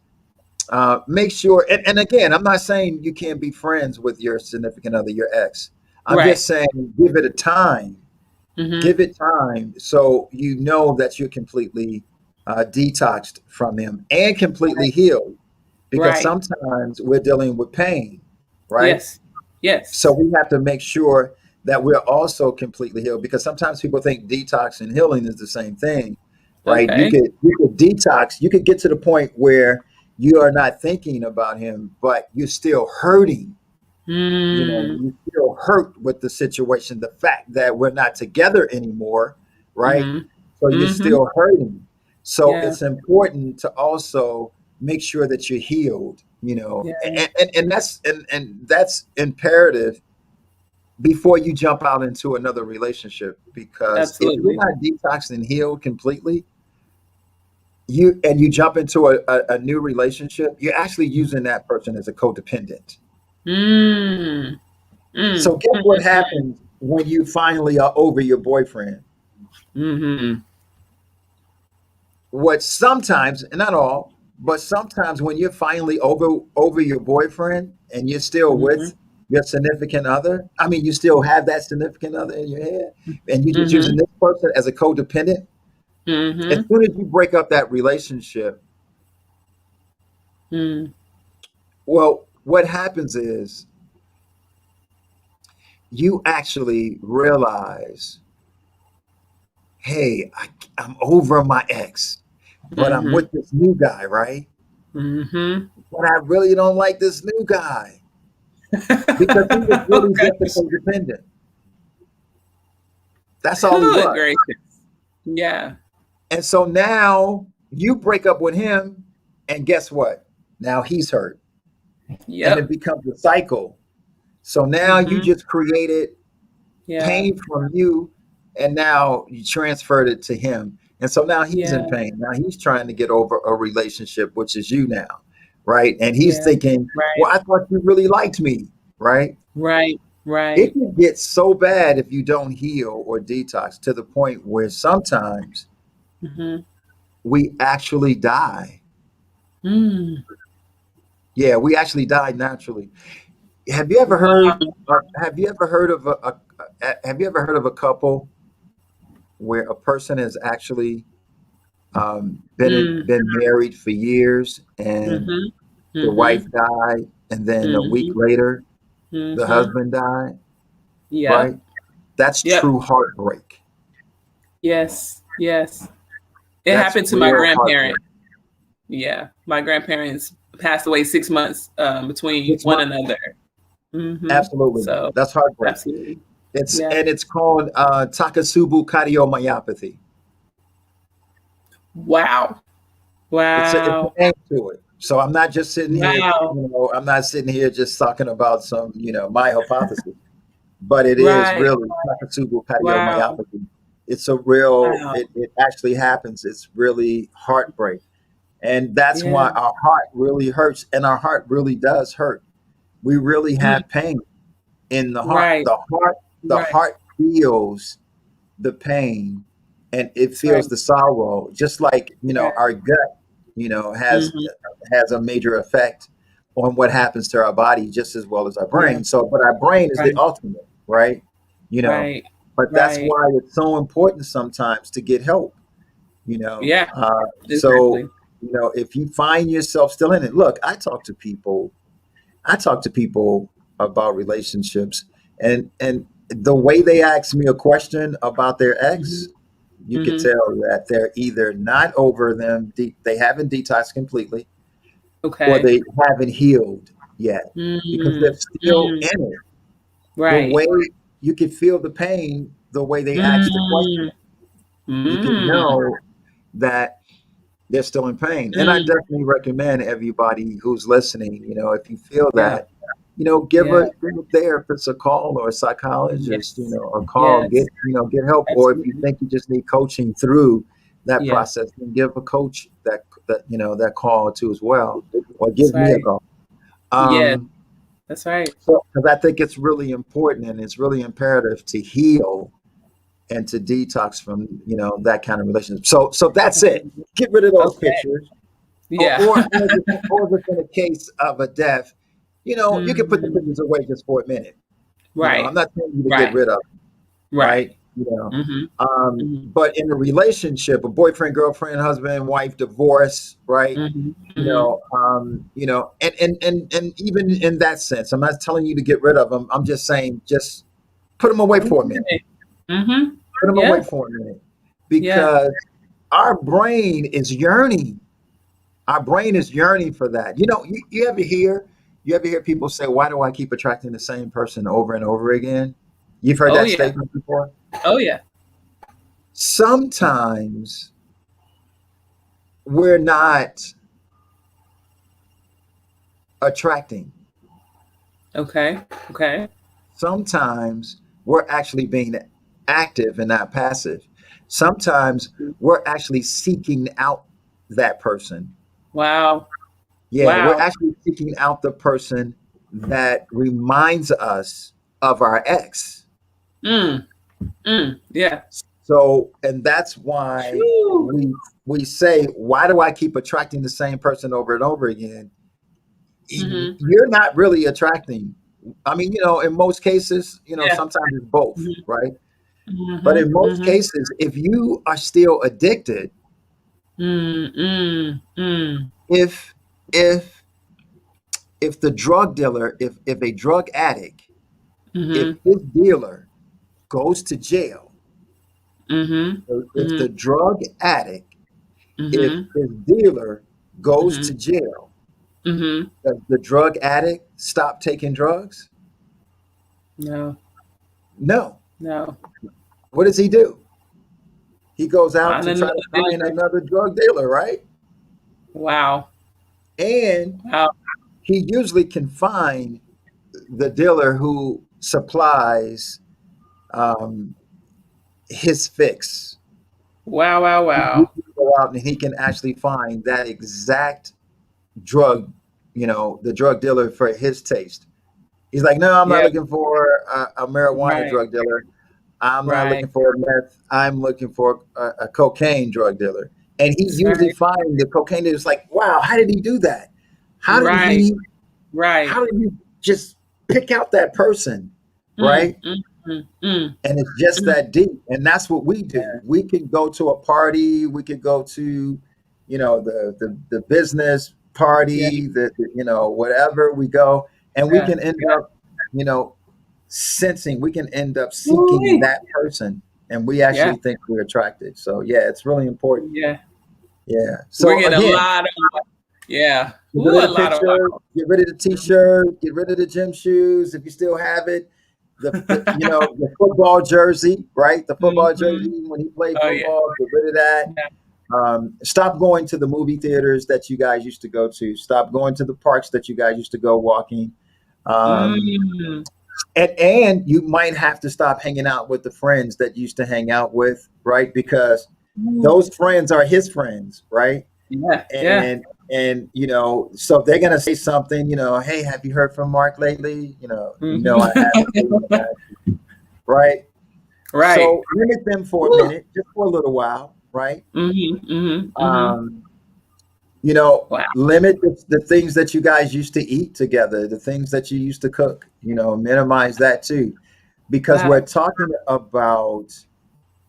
Speaker 2: make sure. And again, I'm not saying you can't be friends with your significant other, your ex. I'm
Speaker 1: Right.
Speaker 2: just saying give it a time.
Speaker 1: Mm-hmm.
Speaker 2: Give it time so you know that you're completely detoxed from him and completely
Speaker 1: Right.
Speaker 2: healed. Because
Speaker 1: Right.
Speaker 2: sometimes we're dealing with pain, right?
Speaker 1: Yes.
Speaker 2: So
Speaker 1: Yes.
Speaker 2: we have to make sure that we're also completely healed because sometimes people think detox and healing is the same thing, right? You
Speaker 1: Okay.
Speaker 2: could you could detox, you could get to the point where you are not thinking about him, but you're still hurting. You know,
Speaker 1: Mm.
Speaker 2: you feel hurt with the situation, the fact that we're not together anymore, right?
Speaker 1: Mm-hmm.
Speaker 2: So you're
Speaker 1: Mm-hmm.
Speaker 2: still hurting. So
Speaker 1: Yeah.
Speaker 2: it's important to also make sure that you're healed, you know,
Speaker 1: Yeah.
Speaker 2: and that's imperative before you jump out into another relationship. Because if you're
Speaker 1: Absolutely.
Speaker 2: not detoxed and healed completely, you jump into a new relationship, you're actually using that person as a codependent.
Speaker 1: Mm.
Speaker 2: So
Speaker 1: Mm.
Speaker 2: guess what
Speaker 1: Mm.
Speaker 2: happens when you finally are over your boyfriend?
Speaker 1: Mm-hmm.
Speaker 2: What sometimes, and not all, but sometimes when you're finally over your boyfriend and you're still
Speaker 1: Mm-hmm.
Speaker 2: with your significant other, I mean, you still have that significant other in your head, and you're just
Speaker 1: Mm-hmm.
Speaker 2: using this person as a codependent. As
Speaker 1: Mm-hmm.
Speaker 2: soon as you break up that relationship,
Speaker 1: Mm.
Speaker 2: well, what happens is you actually realize, hey, I'm over my ex, but I'm
Speaker 1: Mm-hmm.
Speaker 2: with this new guy, right?
Speaker 1: Mm-hmm.
Speaker 2: But I really don't like this new guy because he was
Speaker 1: Oh
Speaker 2: really just a
Speaker 1: gosh.
Speaker 2: codependent. That's all he
Speaker 1: Good
Speaker 2: was.
Speaker 1: gracious. Yeah.
Speaker 2: And so now you break up with him, and guess what? Now he's hurt, and it
Speaker 1: Yep.
Speaker 2: becomes a cycle. So now you
Speaker 1: Mm-hmm.
Speaker 2: just created
Speaker 1: Yeah.
Speaker 2: pain from you, and now you transferred it to him. And so now he's in
Speaker 1: Yeah.
Speaker 2: pain. Now he's trying to get over a relationship, which is you now, right? And he's
Speaker 1: Yeah.
Speaker 2: thinking,
Speaker 1: Right.
Speaker 2: well, I thought you really liked me, right?
Speaker 1: Right.
Speaker 2: It
Speaker 1: Right.
Speaker 2: can get so bad if you don't heal or detox to the point where sometimes
Speaker 1: Mm-hmm.
Speaker 2: we actually die.
Speaker 1: Mm.
Speaker 2: Yeah, we actually die naturally. Have you ever
Speaker 1: Wow.
Speaker 2: heard? Have you ever heard of have you ever heard of a couple where a person has actually
Speaker 1: Mm.
Speaker 2: been married for years and
Speaker 1: Mm-hmm.
Speaker 2: the wife
Speaker 1: Mm-hmm.
Speaker 2: died, and then a week
Speaker 1: Mm-hmm.
Speaker 2: later the
Speaker 1: Mm-hmm.
Speaker 2: husband died?
Speaker 1: Yep.
Speaker 2: Right? That's
Speaker 1: Yep.
Speaker 2: true heartbreak.
Speaker 1: Yes. Yes. It
Speaker 2: That's
Speaker 1: happened to my
Speaker 2: real
Speaker 1: grandparent.
Speaker 2: heartbreak.
Speaker 1: Yeah. My grandparents passed away 6 months between
Speaker 2: Six
Speaker 1: one
Speaker 2: months.
Speaker 1: another. Mm-hmm.
Speaker 2: Absolutely.
Speaker 1: So
Speaker 2: That's heartbreak.
Speaker 1: absolutely.
Speaker 2: It's
Speaker 1: Yeah.
Speaker 2: and it's called Takasubu cardiomyopathy.
Speaker 1: Wow.
Speaker 2: It's a
Speaker 1: Wow.
Speaker 2: name to it. So I'm not just sitting here,
Speaker 1: Wow.
Speaker 2: I'm not sitting here just talking about some, my hypothesis, but it is
Speaker 1: Right.
Speaker 2: really Takasubu
Speaker 1: Wow.
Speaker 2: cardiomyopathy. It's a real,
Speaker 1: Wow.
Speaker 2: it actually happens. It's really heartbreak. And that's
Speaker 1: Yeah.
Speaker 2: why our heart really hurts, and our heart really does hurt. We really
Speaker 1: Mm.
Speaker 2: have pain in the heart.
Speaker 1: Right.
Speaker 2: The
Speaker 1: Right.
Speaker 2: heart feels the pain, and it
Speaker 1: That's right.
Speaker 2: feels the sorrow, just like
Speaker 1: Right.
Speaker 2: our gut has
Speaker 1: Mm-hmm.
Speaker 2: a major effect on what happens to our body just as well as our
Speaker 1: Yeah.
Speaker 2: brain. So but our brain is the
Speaker 1: Right.
Speaker 2: ultimate, right? you know
Speaker 1: Right.
Speaker 2: but that's
Speaker 1: Right.
Speaker 2: why it's so important sometimes to get help. you know
Speaker 1: Yeah.
Speaker 2: uh, so
Speaker 1: Exactly.
Speaker 2: if you find yourself still in it, look, I talk to people about relationships, and the way they ask me a question about their
Speaker 1: Mm-hmm.
Speaker 2: ex, you could
Speaker 1: Mm-hmm.
Speaker 2: tell that they're either not over them, they haven't detoxed completely, or
Speaker 1: Okay.
Speaker 2: they haven't healed yet because they're
Speaker 1: Mm-hmm.
Speaker 2: still
Speaker 1: Mm.
Speaker 2: in it. The
Speaker 1: Right.
Speaker 2: way you can feel the pain, the way they ask the question,
Speaker 1: Mm.
Speaker 2: you can
Speaker 1: Mm.
Speaker 2: know that they're still in pain. And I
Speaker 1: Mm.
Speaker 2: definitely recommend everybody who's listening, if you feel
Speaker 1: Yeah.
Speaker 2: that, give
Speaker 1: Yeah.
Speaker 2: a therapist a call or a psychologist,
Speaker 1: Yes.
Speaker 2: a call,
Speaker 1: Yes.
Speaker 2: get help. Or if you
Speaker 1: Absolutely.
Speaker 2: think you just need coaching through that
Speaker 1: Yeah.
Speaker 2: process, then give a coach that call too as well, or
Speaker 1: That's
Speaker 2: give me a
Speaker 1: right.
Speaker 2: call.
Speaker 1: Yeah.
Speaker 2: Um,
Speaker 1: That's right.
Speaker 2: So, because I think it's really important and it's really imperative to heal and to detox from, that kind of relationship. So that's it. Get rid of those
Speaker 1: Okay.
Speaker 2: pictures, or
Speaker 1: Yeah.
Speaker 2: or, or, if it's, or if it's in a case of a death, you can put the
Speaker 1: Mhm.
Speaker 2: pictures away just for a minute. I'm
Speaker 1: Right.
Speaker 2: not telling you to get
Speaker 1: Right.
Speaker 2: rid of them,
Speaker 1: Right.
Speaker 2: right?
Speaker 1: Mhm. Mhm.
Speaker 2: But in a relationship, a boyfriend, girlfriend, husband, wife, divorce, right?
Speaker 1: Mhm. Mhm.
Speaker 2: And even in that sense, I'm not telling you to get rid of them. I'm just saying, just put them away for a minute.
Speaker 1: Okay. Mhm.
Speaker 2: Put them away
Speaker 1: Yeah.
Speaker 2: for a minute,
Speaker 1: Yeah.
Speaker 2: because our brain is yearning. Our brain is yearning for that. You ever hear people say, "Why do I keep attracting the same person over and over again?" You've heard
Speaker 1: Oh
Speaker 2: that
Speaker 1: yeah.
Speaker 2: statement before.
Speaker 1: Oh yeah.
Speaker 2: Sometimes we're not attracting.
Speaker 1: Okay. Okay.
Speaker 2: Sometimes we're actually being active and not passive. Sometimes we're actually seeking out that person.
Speaker 1: Wow.
Speaker 2: Yeah, we're
Speaker 1: Wow.
Speaker 2: actually seeking out the person that reminds us of our ex.
Speaker 1: Mm. Mm. Yeah.
Speaker 2: So, and that's why
Speaker 1: Phew.
Speaker 2: we say, why do I keep attracting the same person over and over again?
Speaker 1: Mhm.
Speaker 2: You're not really attracting. I mean, in most cases,
Speaker 1: Yeah.
Speaker 2: sometimes it's both,
Speaker 1: Mhm.
Speaker 2: right? But
Speaker 1: Mhm.
Speaker 2: in most
Speaker 1: Mhm.
Speaker 2: cases, if you are still addicted,
Speaker 1: Mm. Mm. Mm.
Speaker 2: if if if the drug dealer, if a drug addict, if
Speaker 1: Mhm.
Speaker 2: his dealer goes to jail,
Speaker 1: Mhm.
Speaker 2: if
Speaker 1: Mhm.
Speaker 2: the drug addict, if
Speaker 1: Mhm.
Speaker 2: his dealer goes to
Speaker 1: Mhm.
Speaker 2: jail,
Speaker 1: Mhm.
Speaker 2: does the drug addict stop taking drugs?
Speaker 1: No.
Speaker 2: No.
Speaker 1: No.
Speaker 2: What does he do? He goes out
Speaker 1: Find
Speaker 2: to try
Speaker 1: another
Speaker 2: to find
Speaker 1: dealer.
Speaker 2: another drug dealer, right?
Speaker 1: Wow.
Speaker 2: And
Speaker 1: Wow.
Speaker 2: he usually can find the dealer who supplies um, his fix.
Speaker 1: Wow. Wow.
Speaker 2: He
Speaker 1: Wow.
Speaker 2: usually go out and he can actually find that exact drug, the drug dealer for his taste. He's like, no, I'm not
Speaker 1: Yeah.
Speaker 2: looking for a marijuana
Speaker 1: Right.
Speaker 2: drug dealer. I'm not
Speaker 1: Right.
Speaker 2: looking for a meth. I'm looking for a cocaine drug dealer. And he
Speaker 1: That's
Speaker 2: usually
Speaker 1: right.
Speaker 2: finds the cocaine dealer. It's like, wow, how did he do that? How did
Speaker 1: Right.
Speaker 2: he
Speaker 1: Right.
Speaker 2: how did he just pick out that person?
Speaker 1: Mm.
Speaker 2: Right?
Speaker 1: Mm. Mm. Mm.
Speaker 2: And it's just
Speaker 1: Mm.
Speaker 2: that deep. And that's what we do. We can go to a party, we could go to, the business
Speaker 1: Yeah.
Speaker 2: party, whatever we go, and we
Speaker 1: Yeah.
Speaker 2: can end
Speaker 1: Yeah.
Speaker 2: up, you know, sensing, we can end up seeking
Speaker 1: Ooh-wee.
Speaker 2: that person, and we actually
Speaker 1: Yeah.
Speaker 2: think we're attracted. So yeah, it's really important.
Speaker 1: Yeah.
Speaker 2: Yeah.
Speaker 1: We're
Speaker 2: So
Speaker 1: getting a
Speaker 2: again,
Speaker 1: lot of, yeah.
Speaker 2: get
Speaker 1: Ooh,
Speaker 2: rid
Speaker 1: a
Speaker 2: of the
Speaker 1: lot of
Speaker 2: picture,
Speaker 1: wow.
Speaker 2: get rid of the t-shirt, get rid of the gym shoes if you still have it. The football jersey, right? The football
Speaker 1: Mm-hmm.
Speaker 2: jersey when he played
Speaker 1: Oh yeah.
Speaker 2: football, get rid of that.
Speaker 1: Yeah.
Speaker 2: Stop going to the movie theaters that you guys used to go to. Stop going to the parks that you guys used to go walking. Um,
Speaker 1: Mm.
Speaker 2: and you might have to stop hanging out with the friends that you used to hang out with, right? Because
Speaker 1: Ooh.
Speaker 2: those friends are his friends, right?
Speaker 1: Yeah. Yeah.
Speaker 2: And so they're gonna say something, hey, have you heard from Mark lately? No, I haven't,
Speaker 1: Mm-hmm.
Speaker 2: right?
Speaker 1: Right.
Speaker 2: So limit them for a
Speaker 1: Ooh.
Speaker 2: minute, just for a little while, right?
Speaker 1: Mm-hmm. Mm-hmm. Mm-hmm.
Speaker 2: Um,
Speaker 1: Wow.
Speaker 2: limit the things that you guys used to eat together, the things that you used to cook, minimize that too, because we're
Speaker 1: Wow.
Speaker 2: talking about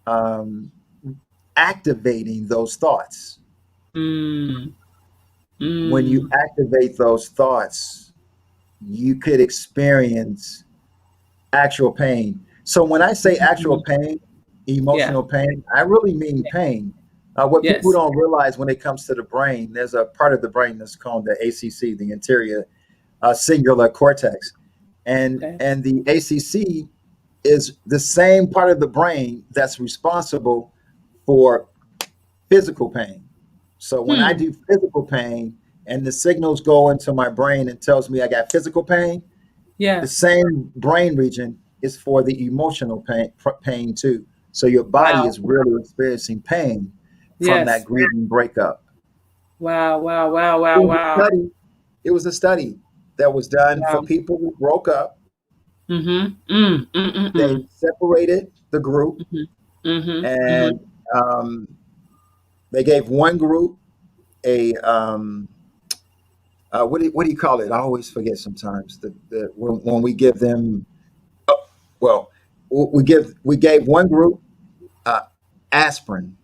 Speaker 2: um, activating those thoughts.
Speaker 1: Mm.
Speaker 2: When you
Speaker 1: Mm.
Speaker 2: activate those thoughts, you could experience actual pain. So when I say actual
Speaker 1: Mhm.
Speaker 2: pain,
Speaker 1: Yeah.
Speaker 2: emotional pain, I really mean pain. What people
Speaker 1: Yes.
Speaker 2: don't realize when it comes to the brain, there's a part of the brain that's called the ACC, the anterior singular cortex, and
Speaker 1: Okay.
Speaker 2: and the ACC is the same part of the brain that's responsible for physical pain. So when I
Speaker 1: Hmm.
Speaker 2: do physical pain and the signals go into my brain and tells me I got physical pain, the
Speaker 1: Yeah.
Speaker 2: same brain region is for the emotional pain too. So your body
Speaker 1: Wow.
Speaker 2: is really experiencing pain from that
Speaker 1: Yes.
Speaker 2: grieving breakup.
Speaker 1: Wow. Wow. Wow.
Speaker 2: It
Speaker 1: Wow.
Speaker 2: was a
Speaker 1: Wow.
Speaker 2: study. It was a study. that was done for
Speaker 1: Wow.
Speaker 2: people who broke up.
Speaker 1: Mm-hmm. Mm, mm, mm,
Speaker 2: They
Speaker 1: mm.
Speaker 2: separated the group,
Speaker 1: Mm-hmm. Mm-hmm.
Speaker 2: and
Speaker 1: Mm-hmm.
Speaker 2: um, they gave one group a what do you call it? I always forget sometimes. When we give them, oh, well, we gave one group uh, aspirin.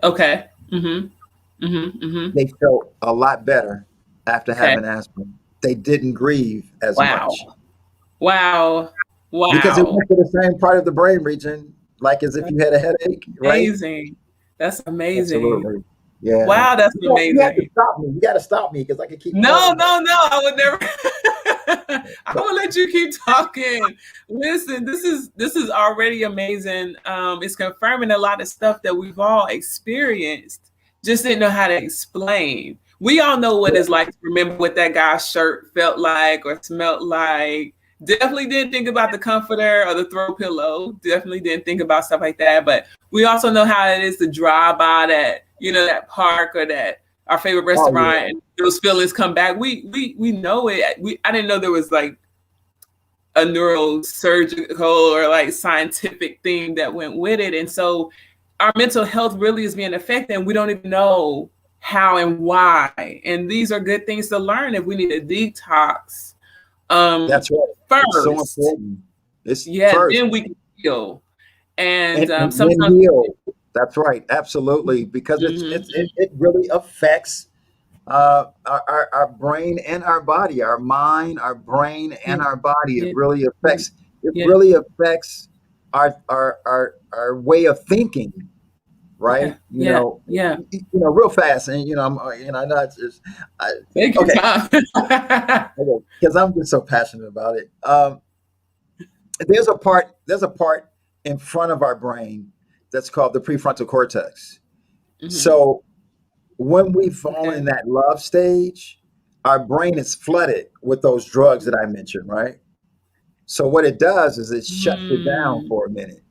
Speaker 1: Okay. Mm-hmm. Mm-hmm. Mm-hmm.
Speaker 2: They felt a lot better after
Speaker 1: Okay.
Speaker 2: having aspirin. They didn't grieve as much
Speaker 1: Wow. Wow.
Speaker 2: because it
Speaker 1: Wow.
Speaker 2: went to the same part of the brain region, like as if
Speaker 1: That's
Speaker 2: you had a headache, right?
Speaker 1: amazing. That's amazing.
Speaker 2: Absolutely. Yeah.
Speaker 1: Wow, that's
Speaker 2: You have to
Speaker 1: amazing.
Speaker 2: stop me. You got to stop me because I can keep
Speaker 1: No,
Speaker 2: going.
Speaker 1: no, no. I would never. I will let you keep talking. Listen, this is already amazing. It's confirming a lot of stuff that we've all experienced, just didn't know how to explain. We all know what it's like to remember what that guy's shirt felt like or smelled like. Definitely didn't think about the comforter or the throw pillow. Definitely didn't think about stuff like that. But we also know how it is to drive by that, that park or that our favorite
Speaker 2: Oh
Speaker 1: restaurant,
Speaker 2: yeah.
Speaker 1: and those feelings come back. We know it. I didn't know there was like a neurosurgical or like scientific thing that went with it. And so our mental health really is being affected and we don't even know how and why. And these are good things to learn if we need a detox
Speaker 2: That's right. It's so
Speaker 1: first.
Speaker 2: important. It's
Speaker 1: Yeah,
Speaker 2: first
Speaker 1: then we can heal. And
Speaker 2: and then
Speaker 1: sometimes
Speaker 2: heal. That's right. Absolutely. Because
Speaker 1: mm-hmm,
Speaker 2: it really affects our brain and our body, our mind, our brain
Speaker 1: yeah,
Speaker 2: and our body.
Speaker 1: yeah, yeah,
Speaker 2: It
Speaker 1: yeah,
Speaker 2: really affects our way of thinking,
Speaker 1: yeah,
Speaker 2: right?
Speaker 1: yeah, yeah.
Speaker 2: Real fast. And I know it's just
Speaker 1: Take your
Speaker 2: okay,
Speaker 1: time.
Speaker 2: okay, because I'm just so passionate about it. There's a part in front of our brain that's called the prefrontal cortex.
Speaker 1: hmm
Speaker 2: So when we fall
Speaker 1: Okay.
Speaker 2: in that love stage, our brain is flooded with those drugs that I mentioned, right? So what it does is it shuts it down
Speaker 1: Mm.
Speaker 2: for a minute.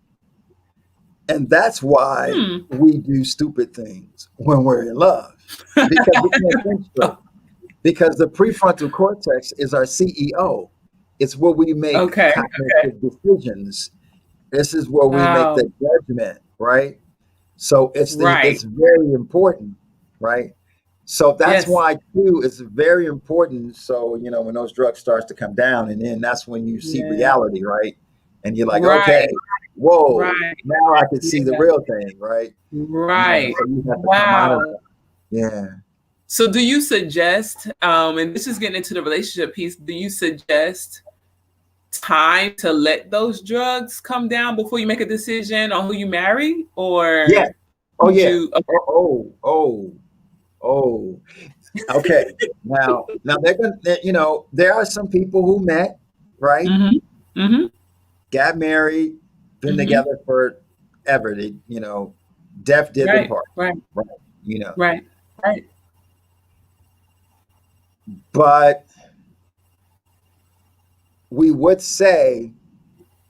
Speaker 2: And that's why
Speaker 1: Hmm.
Speaker 2: we do stupid things when we're in love because we can't think straight. Because the prefrontal cortex is our CEO. It's where we make
Speaker 1: Okay. Okay.
Speaker 2: cognitive decisions. This is where we make
Speaker 1: Wow.
Speaker 2: the judgment, right? So
Speaker 1: Right.
Speaker 2: it's very important, right? So that's
Speaker 1: Yes.
Speaker 2: why too it's very important. So when those drugs starts to come down, and then that's when you see
Speaker 1: Yeah.
Speaker 2: reality, right? And you're like, okay,
Speaker 1: Right.
Speaker 2: whoa,
Speaker 1: Right.
Speaker 2: now I can see the
Speaker 1: Yeah.
Speaker 2: real thing, right?
Speaker 1: Right.
Speaker 2: So you have to come out of
Speaker 1: Wow.
Speaker 2: that. Yeah.
Speaker 1: So do you suggest, and this is getting into the relationship piece, do you suggest time to let those drugs come down before you make a decision on who you marry?
Speaker 2: Yeah.
Speaker 1: Or
Speaker 2: Oh
Speaker 1: would
Speaker 2: yeah.
Speaker 1: you? Okay.
Speaker 2: Oh. Okay. Now there are some people who met, right?
Speaker 1: Mm-hmm. Mm-hmm.
Speaker 2: Got married, been
Speaker 1: Mm-hmm.
Speaker 2: together forever. Death did them
Speaker 1: Right.
Speaker 2: part,
Speaker 1: Right.
Speaker 2: right? You know,
Speaker 1: Right. Right.
Speaker 2: but we would say,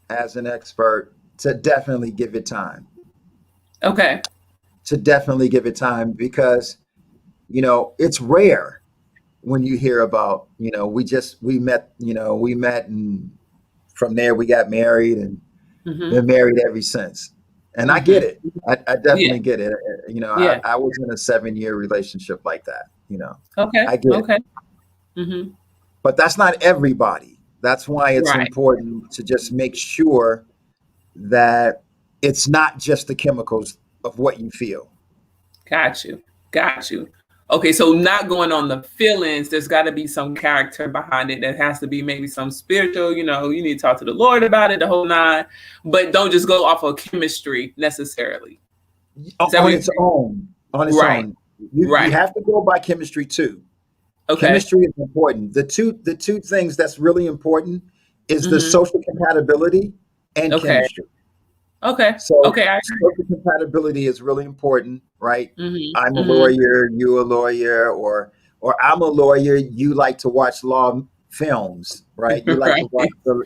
Speaker 2: as an expert, to definitely give it time.
Speaker 1: Okay.
Speaker 2: To definitely give it time because it's rare when you hear about we met and from there we got married and
Speaker 1: Mm-hmm.
Speaker 2: been married ever since. And I get
Speaker 1: Mm-hmm.
Speaker 2: it. I
Speaker 1: Yeah.
Speaker 2: definitely get it.
Speaker 1: Yeah.
Speaker 2: I was in a 7-year relationship like that.
Speaker 1: Okay.
Speaker 2: I get it.
Speaker 1: Okay. Mm-hmm.
Speaker 2: But that's not everybody. That's why it's
Speaker 1: Right.
Speaker 2: important to just make sure that it's not just the chemicals of what you feel.
Speaker 1: Got you. Got you. Okay, so not going on the feelings, there's got to be some character behind it. That has to be maybe some spiritual, you need to talk to the Lord about it, the whole nine, but don't just go off of chemistry necessarily. Is that what
Speaker 2: On
Speaker 1: you're
Speaker 2: its
Speaker 1: saying?
Speaker 2: own. On its
Speaker 1: Right.
Speaker 2: own. You
Speaker 1: Right.
Speaker 2: have to go by chemistry too.
Speaker 1: Okay.
Speaker 2: Chemistry is important. The two things that's really important is the
Speaker 1: Mm-hmm.
Speaker 2: social compatibility and
Speaker 1: Okay.
Speaker 2: chemistry.
Speaker 1: Okay.
Speaker 2: So
Speaker 1: Okay.
Speaker 2: social compatibility is really important, right? I'm
Speaker 1: Mm-hmm.
Speaker 2: a
Speaker 1: Mm-hmm.
Speaker 2: lawyer, you a lawyer, or I'm a lawyer, you like to watch law films, right? You like to
Speaker 1: Right.
Speaker 2: watch the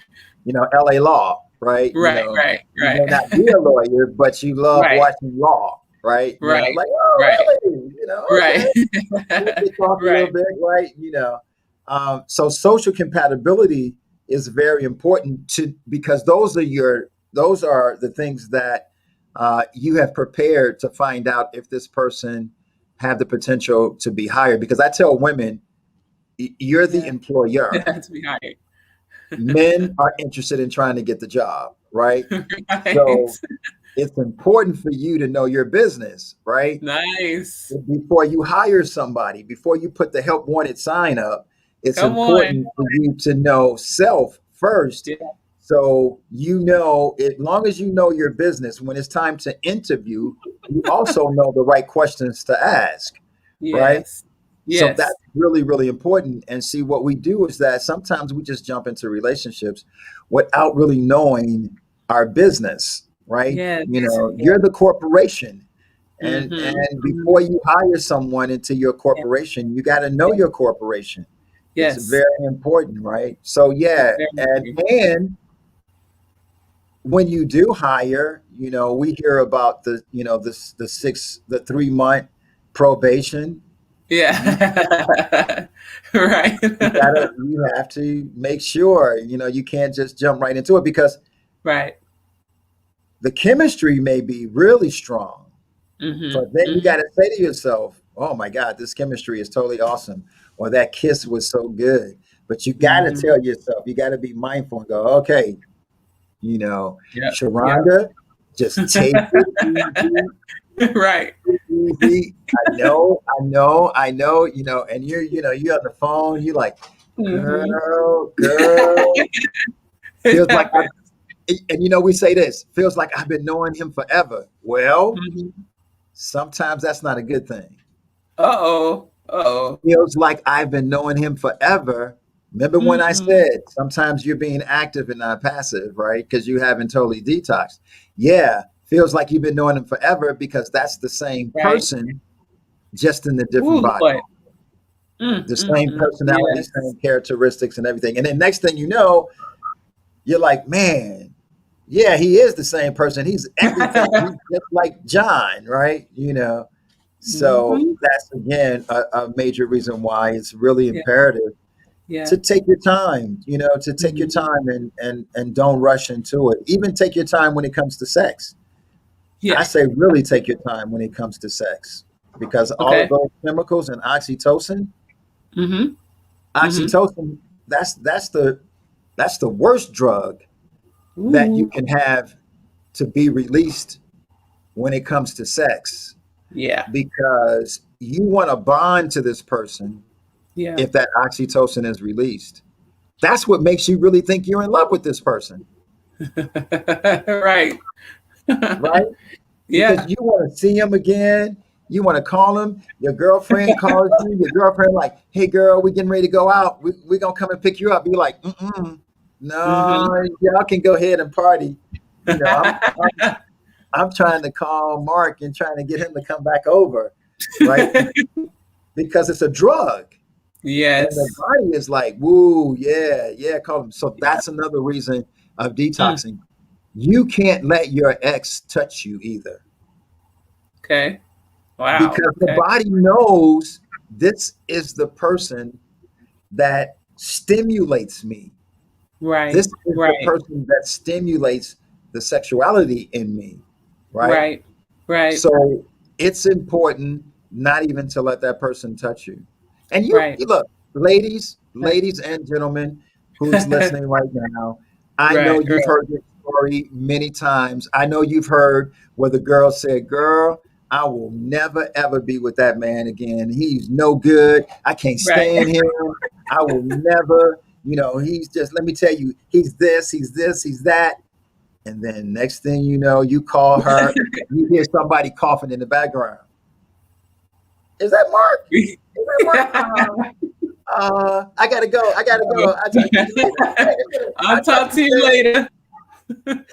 Speaker 2: LA Law, right?
Speaker 1: Right. Right.
Speaker 2: You may not be
Speaker 1: Right.
Speaker 2: a lawyer, but you love
Speaker 1: Right.
Speaker 2: watching law, right?
Speaker 1: Right.
Speaker 2: Like, oh
Speaker 1: Right.
Speaker 2: really?
Speaker 1: Right.
Speaker 2: Okay. We can talk a little
Speaker 1: Right.
Speaker 2: bit, right? So social compatibility is very important to because those are the things that you have prepared to find out if this person have the potential to be hired. Because I tell women, you're the
Speaker 1: Yeah.
Speaker 2: employer.
Speaker 1: To be hired.
Speaker 2: Men are interested in trying to get the job, right?
Speaker 1: Right.
Speaker 2: So it's important for you to know your business, right?
Speaker 1: Nice.
Speaker 2: Before you hire somebody, before you put the help wanted sign up, it's
Speaker 1: Come on.
Speaker 2: important for you to know self first.
Speaker 1: Yeah.
Speaker 2: So you know, as long as you know your business, when it's time to interview, you also know the right questions to ask, right?
Speaker 1: Yes.
Speaker 2: So that's
Speaker 1: Yes.
Speaker 2: really, really important. And see, what we do is that sometimes we just jump into relationships without really knowing our business, right?
Speaker 1: Yes.
Speaker 2: You know,
Speaker 1: Yeah.
Speaker 2: you're the corporation.
Speaker 1: Mm-hmm.
Speaker 2: And
Speaker 1: Hmm.
Speaker 2: before you hire someone into your
Speaker 1: Yeah.
Speaker 2: corporation, you got to know
Speaker 1: Yeah.
Speaker 2: your corporation. It's
Speaker 1: Yes.
Speaker 2: very important, right? So
Speaker 1: It's
Speaker 2: yeah,
Speaker 1: very important.
Speaker 2: and when you do hire, we hear about the 3 month probation. You
Speaker 1: Yeah. Right.
Speaker 2: you have to make sure, you can't just jump right into it because
Speaker 1: Right.
Speaker 2: the chemistry may be really strong.
Speaker 1: Mm-hmm.
Speaker 2: So then you got
Speaker 1: Mm-hmm.
Speaker 2: to say to yourself, "Oh my God, this chemistry is totally awesome," or "That kiss was so good." But you got to
Speaker 1: Mm-hmm.
Speaker 2: tell yourself, you got to be mindful and go, "Okay, you know,
Speaker 1: Yep. Yep.
Speaker 2: Sharonda, just take it easy,
Speaker 1: Right.
Speaker 2: easy. I know, and you're on the phone, you're like,
Speaker 1: Mm-hmm.
Speaker 2: girl, feels like
Speaker 1: Right.
Speaker 2: and we say this, feels like I've been knowing him forever. Well,
Speaker 1: Mm-hmm.
Speaker 2: sometimes that's not a good thing.
Speaker 1: Uh-oh. Uh-oh.
Speaker 2: Feels like I've been knowing him forever. Remember when I
Speaker 1: Mm-hmm.
Speaker 2: said sometimes you're being active and not passive, right? Because you haven't totally detoxed. Yeah, feels like you've been knowing him forever because that's the same
Speaker 1: Right.
Speaker 2: person, just in a different
Speaker 1: Ooh,
Speaker 2: body.
Speaker 1: Lord. Mm,
Speaker 2: The
Speaker 1: mm,
Speaker 2: same
Speaker 1: mm.
Speaker 2: personality,
Speaker 1: Yes.
Speaker 2: same characteristics, and everything. And then next thing you know, you're like, man, yeah, he is the same person. He's everything. He's just like John, right? So
Speaker 1: Hmm.
Speaker 2: that's again a major reason why it's really
Speaker 1: Yeah.
Speaker 2: imperative
Speaker 1: Yeah.
Speaker 2: to take your time, to take your
Speaker 1: Hmm.
Speaker 2: time and don't rush into it. Even take your time when it comes to sex. I
Speaker 1: Yeah.
Speaker 2: say really take your time when it comes to sex because all of
Speaker 1: Okay.
Speaker 2: those chemicals and
Speaker 1: Hmm. Hmm.
Speaker 2: oxytocin, that's the worst drug that you
Speaker 1: Ooh.
Speaker 2: can have to be released when it comes to sex
Speaker 1: Yeah.
Speaker 2: because you want to bond to this person
Speaker 1: Yeah.
Speaker 2: if that oxytocin is released. That's what makes you really think you're in love with this person,
Speaker 1: Right.
Speaker 2: right? Because
Speaker 1: Yeah.
Speaker 2: you want to see him again. You want to call him. Your girlfriend calls you. Your girlfriend like, "Hey, girl, we getting ready to go out. We gonna come and pick you up." You're like, "Mm-mm,
Speaker 1: Hmm.
Speaker 2: no, y'all can go ahead and party." You know, I'm trying to call Mark and trying to get him to come back over, right? Because it's a drug, and the
Speaker 1: Yes.
Speaker 2: body is like, "Woo, yeah, yeah, call him." So
Speaker 1: Yeah.
Speaker 2: that's another reason of
Speaker 1: Mm.
Speaker 2: detoxing. You can't let your ex touch you either
Speaker 1: Okay. Wow.
Speaker 2: because the
Speaker 1: Okay.
Speaker 2: body knows this is the person that stimulates me. This
Speaker 1: Right.
Speaker 2: is the
Speaker 1: Right.
Speaker 2: person that stimulates the sexuality in me, right?
Speaker 1: Right. Right.
Speaker 2: So it's important not even to let that person touch you. And
Speaker 1: Right.
Speaker 2: you look, ladies and gentlemen who's
Speaker 1: Right.
Speaker 2: listening right now, I know
Speaker 1: Right.
Speaker 2: you've heard this story many times. I know you've heard where the girl said, "Girl, I will never ever be with that man again. He's no good. I can't
Speaker 1: Right.
Speaker 2: stand him. I will never, he's just, let me tell you, he's this, he's this, he's that." And then next thing you know, you call her, you hear somebody coughing in the background. Is that Mark? Is that Mark? I gotta go. I gotta go. I'll talk to you later. Wait a minute.
Speaker 1: I'll
Speaker 2: I'll talk
Speaker 1: talk
Speaker 2: to
Speaker 1: to
Speaker 2: you
Speaker 1: you
Speaker 2: later.
Speaker 1: later.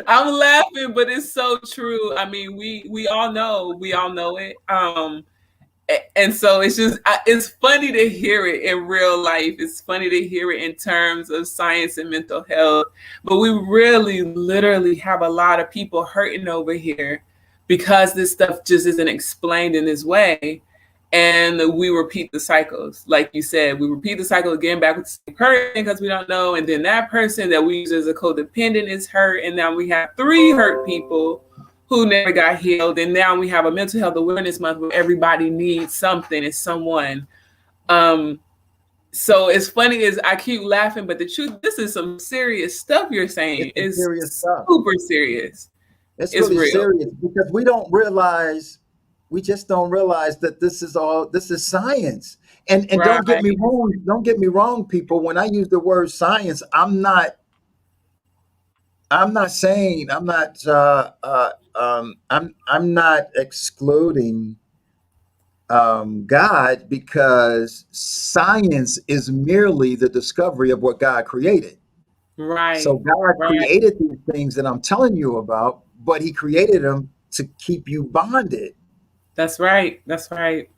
Speaker 1: I'm laughing, but it's so true. I mean, we all know it. And so it's just it's funny to hear it in real life. It's funny to hear it in terms of science and mental health. But we really, literally have a lot of people hurting over here because this stuff just isn't explained in this way. and we repeat the cycles. Like you said, we repeat the cycle again back with the same person because we don't know. And then that person that we use as a codependent is hurt. And now we have 3 hurt people who never got healed. And now we have a mental health awareness month where everybody needs something and someone. So it's funny is I keep laughing, but the truth, this is some serious stuff you're saying.
Speaker 2: It's
Speaker 1: It's
Speaker 2: serious stuff.
Speaker 1: super serious.
Speaker 2: It's
Speaker 1: It's
Speaker 2: really
Speaker 1: real.
Speaker 2: serious because we just don't realize that this is science. And don't get me
Speaker 1: Right.
Speaker 2: wrong, people. When I use the word science, I'm not excluding God, because science is merely the discovery of what God created. So
Speaker 1: Right.
Speaker 2: God
Speaker 1: Right.
Speaker 2: created these things that I'm telling you about, but He created them to keep you bonded.
Speaker 1: That's right. That's right.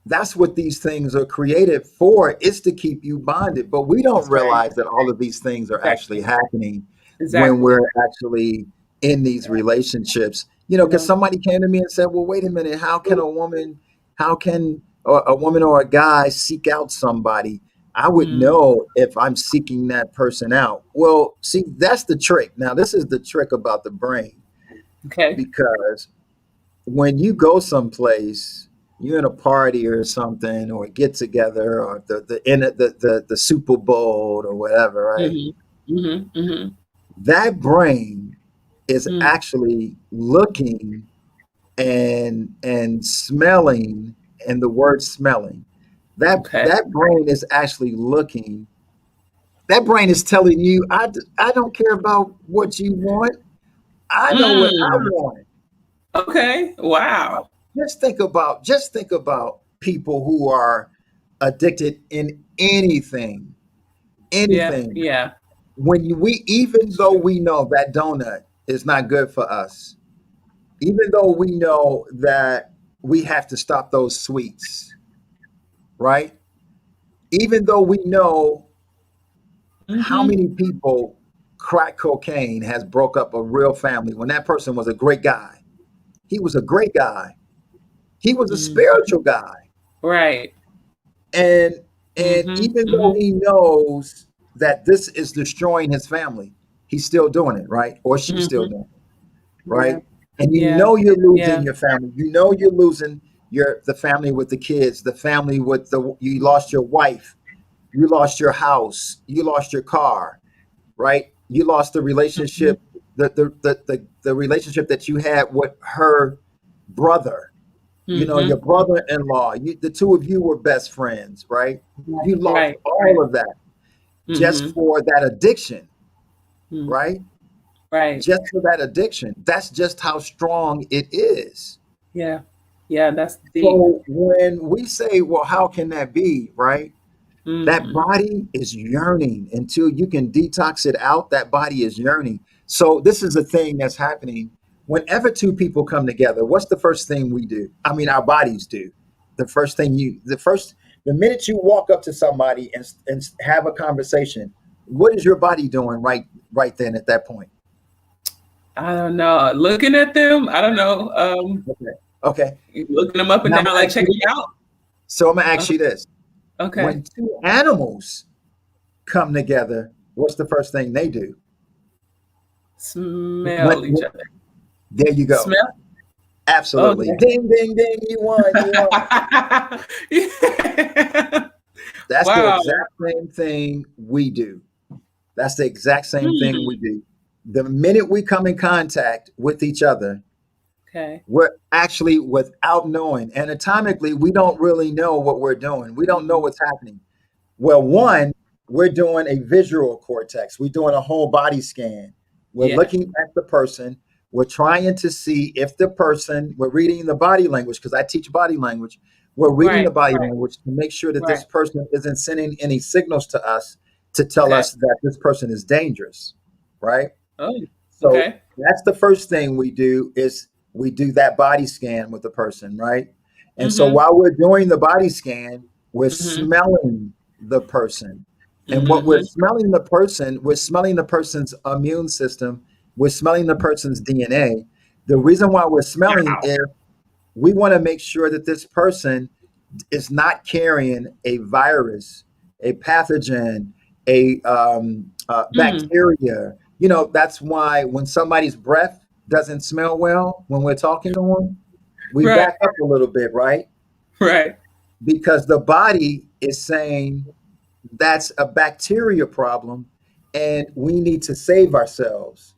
Speaker 2: That's what these things are created for, is to keep you bonded. But we don't
Speaker 1: That's right.
Speaker 2: realize that all of these things are actually
Speaker 1: Exactly.
Speaker 2: happening when
Speaker 1: Exactly.
Speaker 2: we're actually in these relationships. Because
Speaker 1: Yeah.
Speaker 2: somebody came to me and said, well, wait a minute, how can a woman or a guy seek out somebody? I would
Speaker 1: Mm.
Speaker 2: know if I'm seeking that person out. Well, see, that's the trick. Now, this is the trick about the brain,
Speaker 1: Okay.
Speaker 2: because when you go someplace, you're in a party or something, or a get together, or the Super Bowl or whatever, right?
Speaker 1: Mhm. Mhm. Mhm.
Speaker 2: That brain is
Speaker 1: Mm.
Speaker 2: actually looking and smelling, and the word smelling.
Speaker 1: Okay.
Speaker 2: That brain is actually looking. That brain is telling you, I don't care about what you want. I know what I
Speaker 1: Mm.
Speaker 2: want.
Speaker 1: Okay. Wow.
Speaker 2: Just think about people who are addicted in anything,
Speaker 1: Yeah.
Speaker 2: anything.
Speaker 1: Yeah.
Speaker 2: We even
Speaker 1: It's
Speaker 2: though
Speaker 1: true.
Speaker 2: we know that donut is not good for us, even though we know that we have to stop those sweets, right? Even though we know how
Speaker 1: Mhm.
Speaker 2: many people crack cocaine has broke up a real family, when that person was a great guy. He was a great guy. He was a
Speaker 1: Mhm.
Speaker 2: spiritual guy.
Speaker 1: Right.
Speaker 2: And
Speaker 1: Mhm.
Speaker 2: even though
Speaker 1: Mhm.
Speaker 2: he knows that this is destroying his family, he's still doing it, right? Or she's still
Speaker 1: Mhm.
Speaker 2: doing it,
Speaker 1: Yeah.
Speaker 2: right? And you
Speaker 1: Yeah.
Speaker 2: know you're losing
Speaker 1: Yeah.
Speaker 2: your family. You know you're losing the family with the kids, the family with you lost your wife, you lost your house, you lost your car, right? You lost the
Speaker 1: Mhm.
Speaker 2: relationship, the relationship that you had with her brother, your
Speaker 1: Mhm.
Speaker 2: brother-in-law. The two of you were best friends, right?
Speaker 1: Right.
Speaker 2: You lost
Speaker 1: Right. Right.
Speaker 2: all of that just
Speaker 1: Mhm.
Speaker 2: for that addiction,
Speaker 1: Mm.
Speaker 2: right?
Speaker 1: Right.
Speaker 2: Just for that addiction. That's just how strong it is.
Speaker 1: Yeah. Yeah. That's deep.
Speaker 2: So when we say, well, how can that be, right? That
Speaker 1: Mhm.
Speaker 2: body is yearning until you can detox it out. That body is yearning. So this is a thing that's happening. Whenever two people come together, what's the first thing we do? I mean, our bodies do. The minute you walk up to somebody and have a conversation, what is your body doing right then at that point?
Speaker 1: I don't know. Looking at them, I don't know.
Speaker 2: Okay. Okay.
Speaker 1: Looking them up and
Speaker 2: Now I'm
Speaker 1: down,
Speaker 2: gonna
Speaker 1: like
Speaker 2: ask you
Speaker 1: checking
Speaker 2: this.
Speaker 1: out.
Speaker 2: So I'm gonna
Speaker 1: Uh,
Speaker 2: ask you this.
Speaker 1: okay.
Speaker 2: When two animals come together, what's the first thing they do?
Speaker 1: Smell each
Speaker 2: When
Speaker 1: other.
Speaker 2: There you go.
Speaker 1: Smell.
Speaker 2: Absolutely.
Speaker 1: Okay.
Speaker 2: Ding, ding, ding. You won. You won.
Speaker 1: Yeah.
Speaker 2: That's the
Speaker 1: Wow.
Speaker 2: exact same thing we do. That's the exact same thing we
Speaker 1: Hmm.
Speaker 2: do. The minute we come in contact with each other,
Speaker 1: Okay.
Speaker 2: we're actually, without knowing, anatomically, we don't really know what we're doing. We don't know
Speaker 1: Mm,
Speaker 2: what's happening. Well,
Speaker 1: mm.
Speaker 2: one, we're doing a visual cortex. We're doing a whole body scan. We're
Speaker 1: Yeah.
Speaker 2: looking at the person. We're trying to see if the person, we're reading the body language, because I teach body language. We're reading the
Speaker 1: Right.
Speaker 2: body language to make sure that
Speaker 1: Right.
Speaker 2: this person isn't sending any signals to us to tell
Speaker 1: Okay.
Speaker 2: us that this person is dangerous, right?
Speaker 1: Oh.
Speaker 2: So
Speaker 1: Okay.
Speaker 2: that's the first thing we do, is we do that body scan with the person, right? And so
Speaker 1: Mm-hmm.
Speaker 2: while we're doing the body scan, we're
Speaker 1: Mm-hmm.
Speaker 2: smelling the person. And what
Speaker 1: Mm-hmm.
Speaker 2: we're smelling the person's immune system, we're smelling the person's DNA. The reason why we're smelling
Speaker 1: Wow.
Speaker 2: is we want to make sure that this person is not carrying a virus, a pathogen, a
Speaker 1: Mm,
Speaker 2: bacteria. You know, that's why when somebody's breath doesn't smell well when we're talking to them, we
Speaker 1: right,
Speaker 2: back up a little bit, right?
Speaker 1: right.
Speaker 2: Because the body is saying that's a bacteria problem and we need to save ourselves.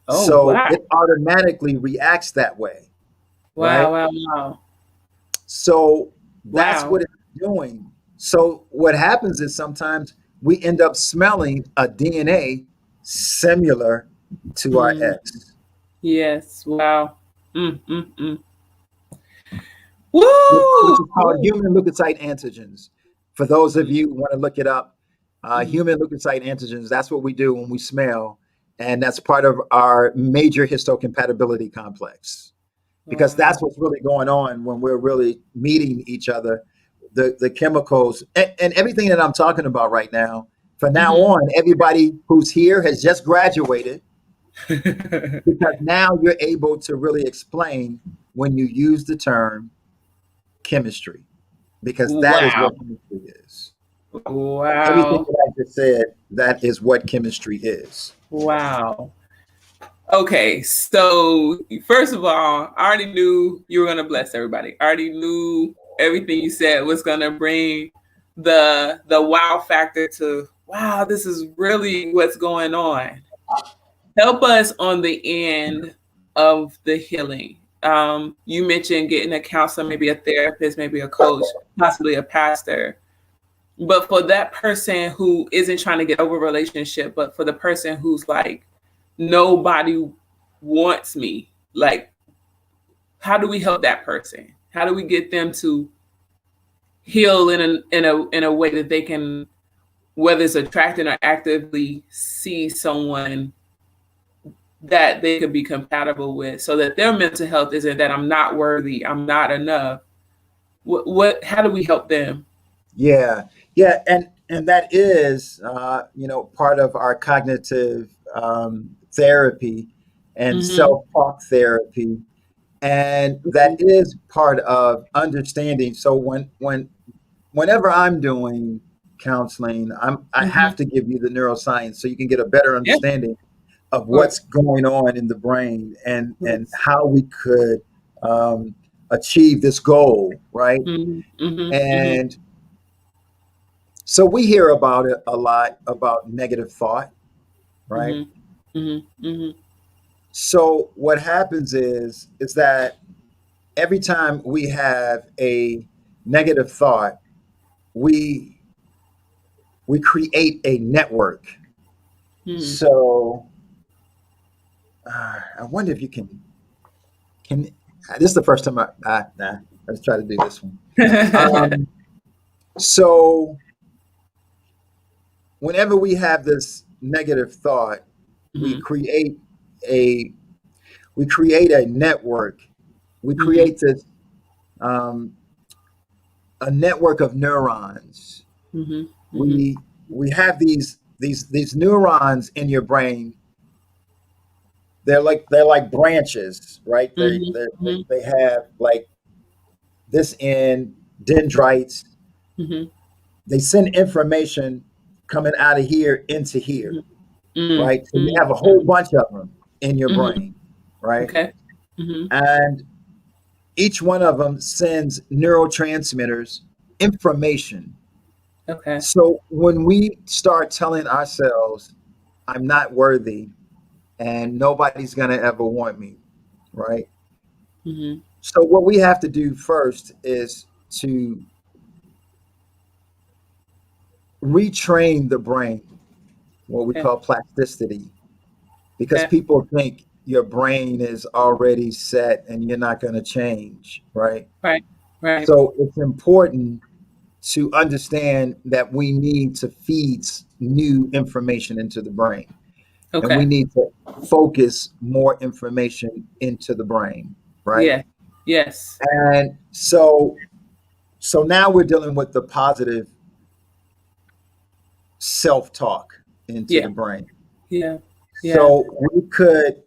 Speaker 1: Oh,
Speaker 2: So
Speaker 1: wow.
Speaker 2: it automatically reacts that way,
Speaker 1: Wow,
Speaker 2: right?
Speaker 1: wow, wow.
Speaker 2: So that's
Speaker 1: Wow.
Speaker 2: what it's doing. So what happens is sometimes we end up smelling a DNA similar to our
Speaker 1: Mm,
Speaker 2: ex,
Speaker 1: yes. Wow. Mm.
Speaker 2: which
Speaker 1: Woo!
Speaker 2: is called human leukocyte antigens. For those of
Speaker 1: Mhm.
Speaker 2: you who want to look it up,
Speaker 1: Mhm.
Speaker 2: human leukocyte antigens, that's what we do when we smell. And that's part of our major histocompatibility complex, because
Speaker 1: Wow.
Speaker 2: that's what's really going on when we're really meeting each other. The chemicals and everything that I'm talking about right now, from now
Speaker 1: Mhm.
Speaker 2: on, everybody who's here has just graduated, because now you're able to really explain when you use the term chemistry, because that is
Speaker 1: Wow.
Speaker 2: what chemistry is. Everything
Speaker 1: Wow.
Speaker 2: that I just said, that is what chemistry is.
Speaker 1: Wow. Okay, so first of all, I already knew you were gonna bless everybody. I already knew everything you said was gonna bring the wow factor to wow, this is really what's going on. Help us on the end of the healing. You mentioned getting a counselor, maybe a therapist, maybe a coach, possibly a pastor. But for that person who isn't trying to get over a relationship, but for the person who's like, nobody wants me, like, how do we help that person? How do we get them to heal in a way that they can, whether it's attracting or actively see someone that they could be compatible with, so that their mental health isn't that I'm not worthy, I'm not enough. What how do we help them?
Speaker 2: Yeah, yeah, and that is part of our cognitive therapy and
Speaker 1: Mm-hmm.
Speaker 2: self-talk therapy, and that is part of understanding. So whenever I'm doing counseling, I
Speaker 1: Mm-hmm.
Speaker 2: have to give you the neuroscience so you can get a better
Speaker 1: Yeah, of
Speaker 2: understanding of what's
Speaker 1: course.
Speaker 2: going on in the brain, and
Speaker 1: Yes.
Speaker 2: how we could um, achieve this goal, right?
Speaker 1: Mm-hmm. Mm-hmm.
Speaker 2: And so we hear about it a lot, about negative thought, right?
Speaker 1: Mm-hmm. Mm-hmm. Mm-hmm.
Speaker 2: So what happens is that every time we have a negative thought, we we create a network.
Speaker 1: Mm-hmm.
Speaker 2: So I wonder if you can. This is the first time nah. Let's try to do this one. Um, so whenever we have this negative thought, we
Speaker 1: Mm-hmm.
Speaker 2: create a we create a network. We
Speaker 1: Mm-hmm.
Speaker 2: create this um, a network of neurons.
Speaker 1: Mm-hmm. Mm-hmm.
Speaker 2: We have these neurons in your brain. They're like branches, right?
Speaker 1: Mm-hmm.
Speaker 2: They have like this end, dendrites.
Speaker 1: Mm-hmm.
Speaker 2: They send information coming out of here into here,
Speaker 1: Mm-hmm.
Speaker 2: right? So you have a whole
Speaker 1: Mm-hmm.
Speaker 2: bunch of them in your
Speaker 1: Mm-hmm.
Speaker 2: brain, right?
Speaker 1: Okay. Mm-hmm.
Speaker 2: And each one of them sends neurotransmitters information.
Speaker 1: Okay.
Speaker 2: So when we start telling ourselves, I'm not worthy and nobody's going to ever want me, right?
Speaker 1: Mm-hmm.
Speaker 2: So what we have to do first is to retrain the brain, what we
Speaker 1: Okay.
Speaker 2: call plasticity, because
Speaker 1: Okay.
Speaker 2: people think your brain is already set and you're not going to change, right?
Speaker 1: Right. Right.
Speaker 2: So it's important to understand that we need to feed new information into the brain, and we
Speaker 1: Okay.
Speaker 2: need to focus more information into the brain, right?
Speaker 1: Yeah. Yes.
Speaker 2: And so now we're dealing with the positive self-talk into
Speaker 1: Yeah.
Speaker 2: the brain.
Speaker 1: Yeah. Yeah.
Speaker 2: So we could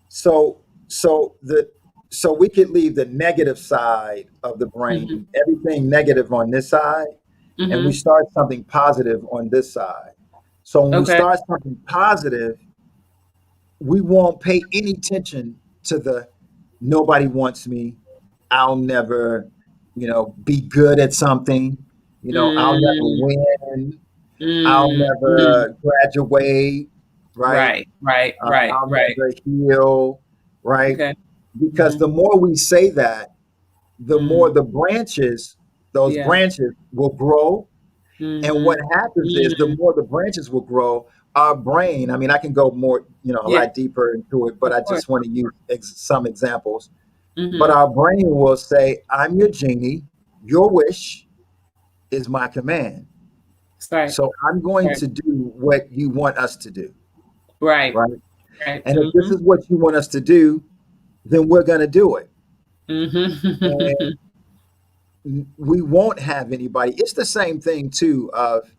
Speaker 2: so so the so we could leave the negative side of the
Speaker 1: Mm-hmm.
Speaker 2: brain, everything negative on this side, and we
Speaker 1: Mm-hmm.
Speaker 2: start something positive on this side. So when we
Speaker 1: Okay.
Speaker 2: start something positive, we won't pay any attention to the nobody wants me. I'll never, be good at something. I'll never
Speaker 1: Mm,
Speaker 2: win. I'll
Speaker 1: mm, mm.
Speaker 2: never graduate, right?
Speaker 1: Right, right, right,
Speaker 2: I'll
Speaker 1: right.
Speaker 2: never heal, right?
Speaker 1: Okay.
Speaker 2: Because
Speaker 1: Mm-hmm.
Speaker 2: the more we say that, the more
Speaker 1: Mm.
Speaker 2: the branches, those
Speaker 1: Yeah.
Speaker 2: branches will grow. And what
Speaker 1: Mm-hmm.
Speaker 2: happens is the
Speaker 1: Mm.
Speaker 2: more the branches will grow, our brain, I mean, I can go more, a
Speaker 1: Yeah,
Speaker 2: lot deeper into it, but
Speaker 1: of
Speaker 2: I
Speaker 1: course.
Speaker 2: just want to use some examples. But
Speaker 1: Mm-hmm.
Speaker 2: our brain will say, I'm your genie, your wish is my command.
Speaker 1: That's right.
Speaker 2: So I'm going
Speaker 1: Right.
Speaker 2: to do what you want us to do,
Speaker 1: Right.
Speaker 2: right?
Speaker 1: Right.
Speaker 2: And if this
Speaker 1: Mm-hmm.
Speaker 2: is what you want us to do, then we're going to do it.
Speaker 1: Mm-hmm.
Speaker 2: We won't have anybody. It's the same thing too of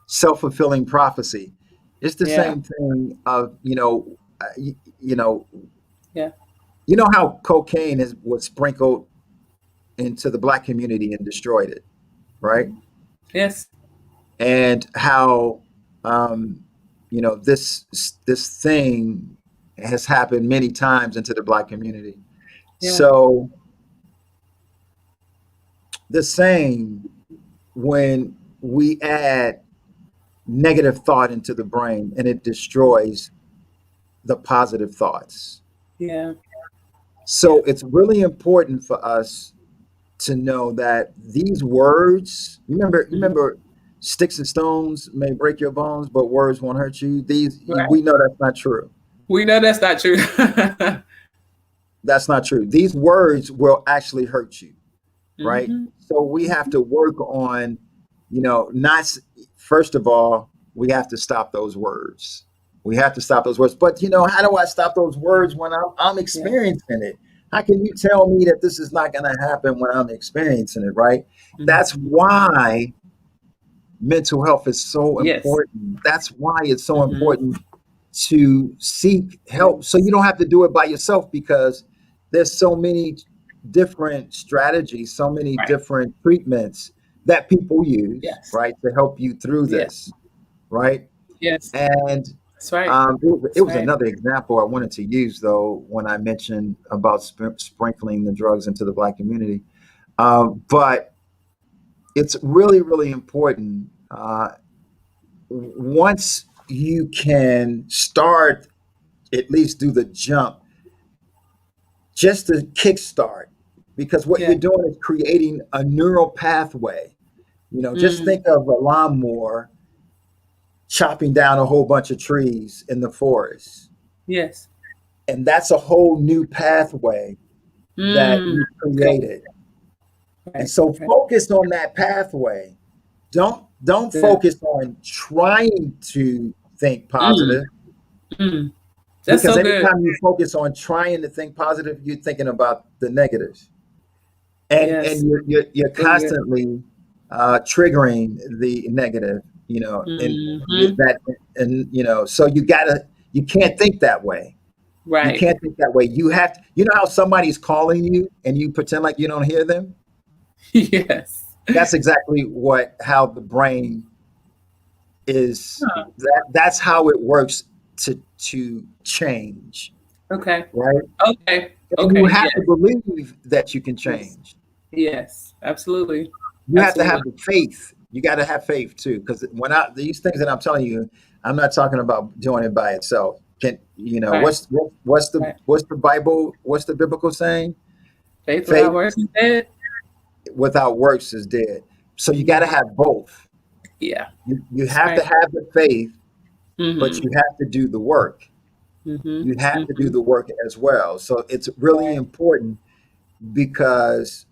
Speaker 2: self-fulfilling prophecy. It's the
Speaker 1: Yeah.
Speaker 2: same thing of you, you know
Speaker 1: Yeah.
Speaker 2: how cocaine was sprinkled into the black community and destroyed it, right?
Speaker 1: Yes.
Speaker 2: And how um, this thing has happened many times into the black community.
Speaker 1: Yeah.
Speaker 2: So the same when we add negative thought into the brain and it destroys the positive thoughts.
Speaker 1: Yeah.
Speaker 2: So
Speaker 1: Yeah.
Speaker 2: it's really important for us to know that these words, you
Speaker 1: Hmm.
Speaker 2: remember sticks and stones may break your bones, but words won't hurt you.
Speaker 1: Right.
Speaker 2: We know that's not true.
Speaker 1: We know that's not true.
Speaker 2: That's not true. These words will actually hurt you, right?
Speaker 1: Hmm.
Speaker 2: So we have to work on, not first of all, we have to stop those words. We have to stop those words. But how do I stop those words when I'm
Speaker 1: Yeah.
Speaker 2: experiencing it? How can you tell me that this is not going to happen when I'm experiencing it, right? That's
Speaker 1: Hmm.
Speaker 2: why mental health is so
Speaker 1: Yes.
Speaker 2: important. That's why it's so
Speaker 1: Hmm.
Speaker 2: important to seek help so
Speaker 1: Yes.
Speaker 2: you don't have to do it by yourself because there's so many different strategies, so many
Speaker 1: Right.
Speaker 2: different treatments that people use,
Speaker 1: Yes.
Speaker 2: right, to help you through
Speaker 1: Yeah.
Speaker 2: this, right?
Speaker 1: Yes.
Speaker 2: And
Speaker 1: That's right.
Speaker 2: it
Speaker 1: That's
Speaker 2: was
Speaker 1: right.
Speaker 2: another example I wanted to use though when I mentioned about sprinkling the drugs into the black community. But it's really, really important. Once you can start, at least do the jump, just to kickstart, because what
Speaker 1: Yeah.
Speaker 2: you're doing is creating a neural pathway. Just
Speaker 1: Mm.
Speaker 2: think of a lawnmower chopping down a whole bunch of trees in the forest.
Speaker 1: Yes.
Speaker 2: And that's a whole new pathway that
Speaker 1: Mm.
Speaker 2: you
Speaker 1: Okay.
Speaker 2: created. And
Speaker 1: Right.
Speaker 2: so
Speaker 1: Right.
Speaker 2: focus on that pathway. Don't
Speaker 1: Good.
Speaker 2: focus on trying to think
Speaker 1: Mm.
Speaker 2: positive,
Speaker 1: Mm. That's
Speaker 2: because
Speaker 1: so good.
Speaker 2: anytime you focus on trying to think positive, you're thinking about the negatives. And
Speaker 1: Yes.
Speaker 2: you're
Speaker 1: So good.
Speaker 2: constantly triggering the negative, and
Speaker 1: Hmm.
Speaker 2: that, and so you can't think that way. You
Speaker 1: Right.
Speaker 2: can't think that way. You have to, how somebody's calling you and you pretend like you don't hear them.
Speaker 1: Yes.
Speaker 2: That's exactly how the brain is.
Speaker 1: Huh.
Speaker 2: That's how it works to change,
Speaker 1: Okay.
Speaker 2: right?
Speaker 1: Okay.
Speaker 2: And you
Speaker 1: Okay.
Speaker 2: have to
Speaker 1: Yes.
Speaker 2: believe that you can
Speaker 1: Yes.
Speaker 2: change.
Speaker 1: Yes. Absolutely.
Speaker 2: You have to have
Speaker 1: Absolutely.
Speaker 2: the faith. You got to have faith too, because these things that I'm telling you, I'm not talking about doing it by itself. Can
Speaker 1: Right. Right.
Speaker 2: what's the Bible? What's the biblical saying?
Speaker 1: Faith
Speaker 2: Faith
Speaker 1: without works is dead.
Speaker 2: without works is dead. So you got to
Speaker 1: Hmm.
Speaker 2: have both.
Speaker 1: Yeah.
Speaker 2: You
Speaker 1: That's
Speaker 2: have to
Speaker 1: right.
Speaker 2: have the faith, but
Speaker 1: Hmm.
Speaker 2: you have to do the work.
Speaker 1: Hmm.
Speaker 2: You have to do
Speaker 1: Hmm.
Speaker 2: the work as well. So it's really
Speaker 1: Right.
Speaker 2: important because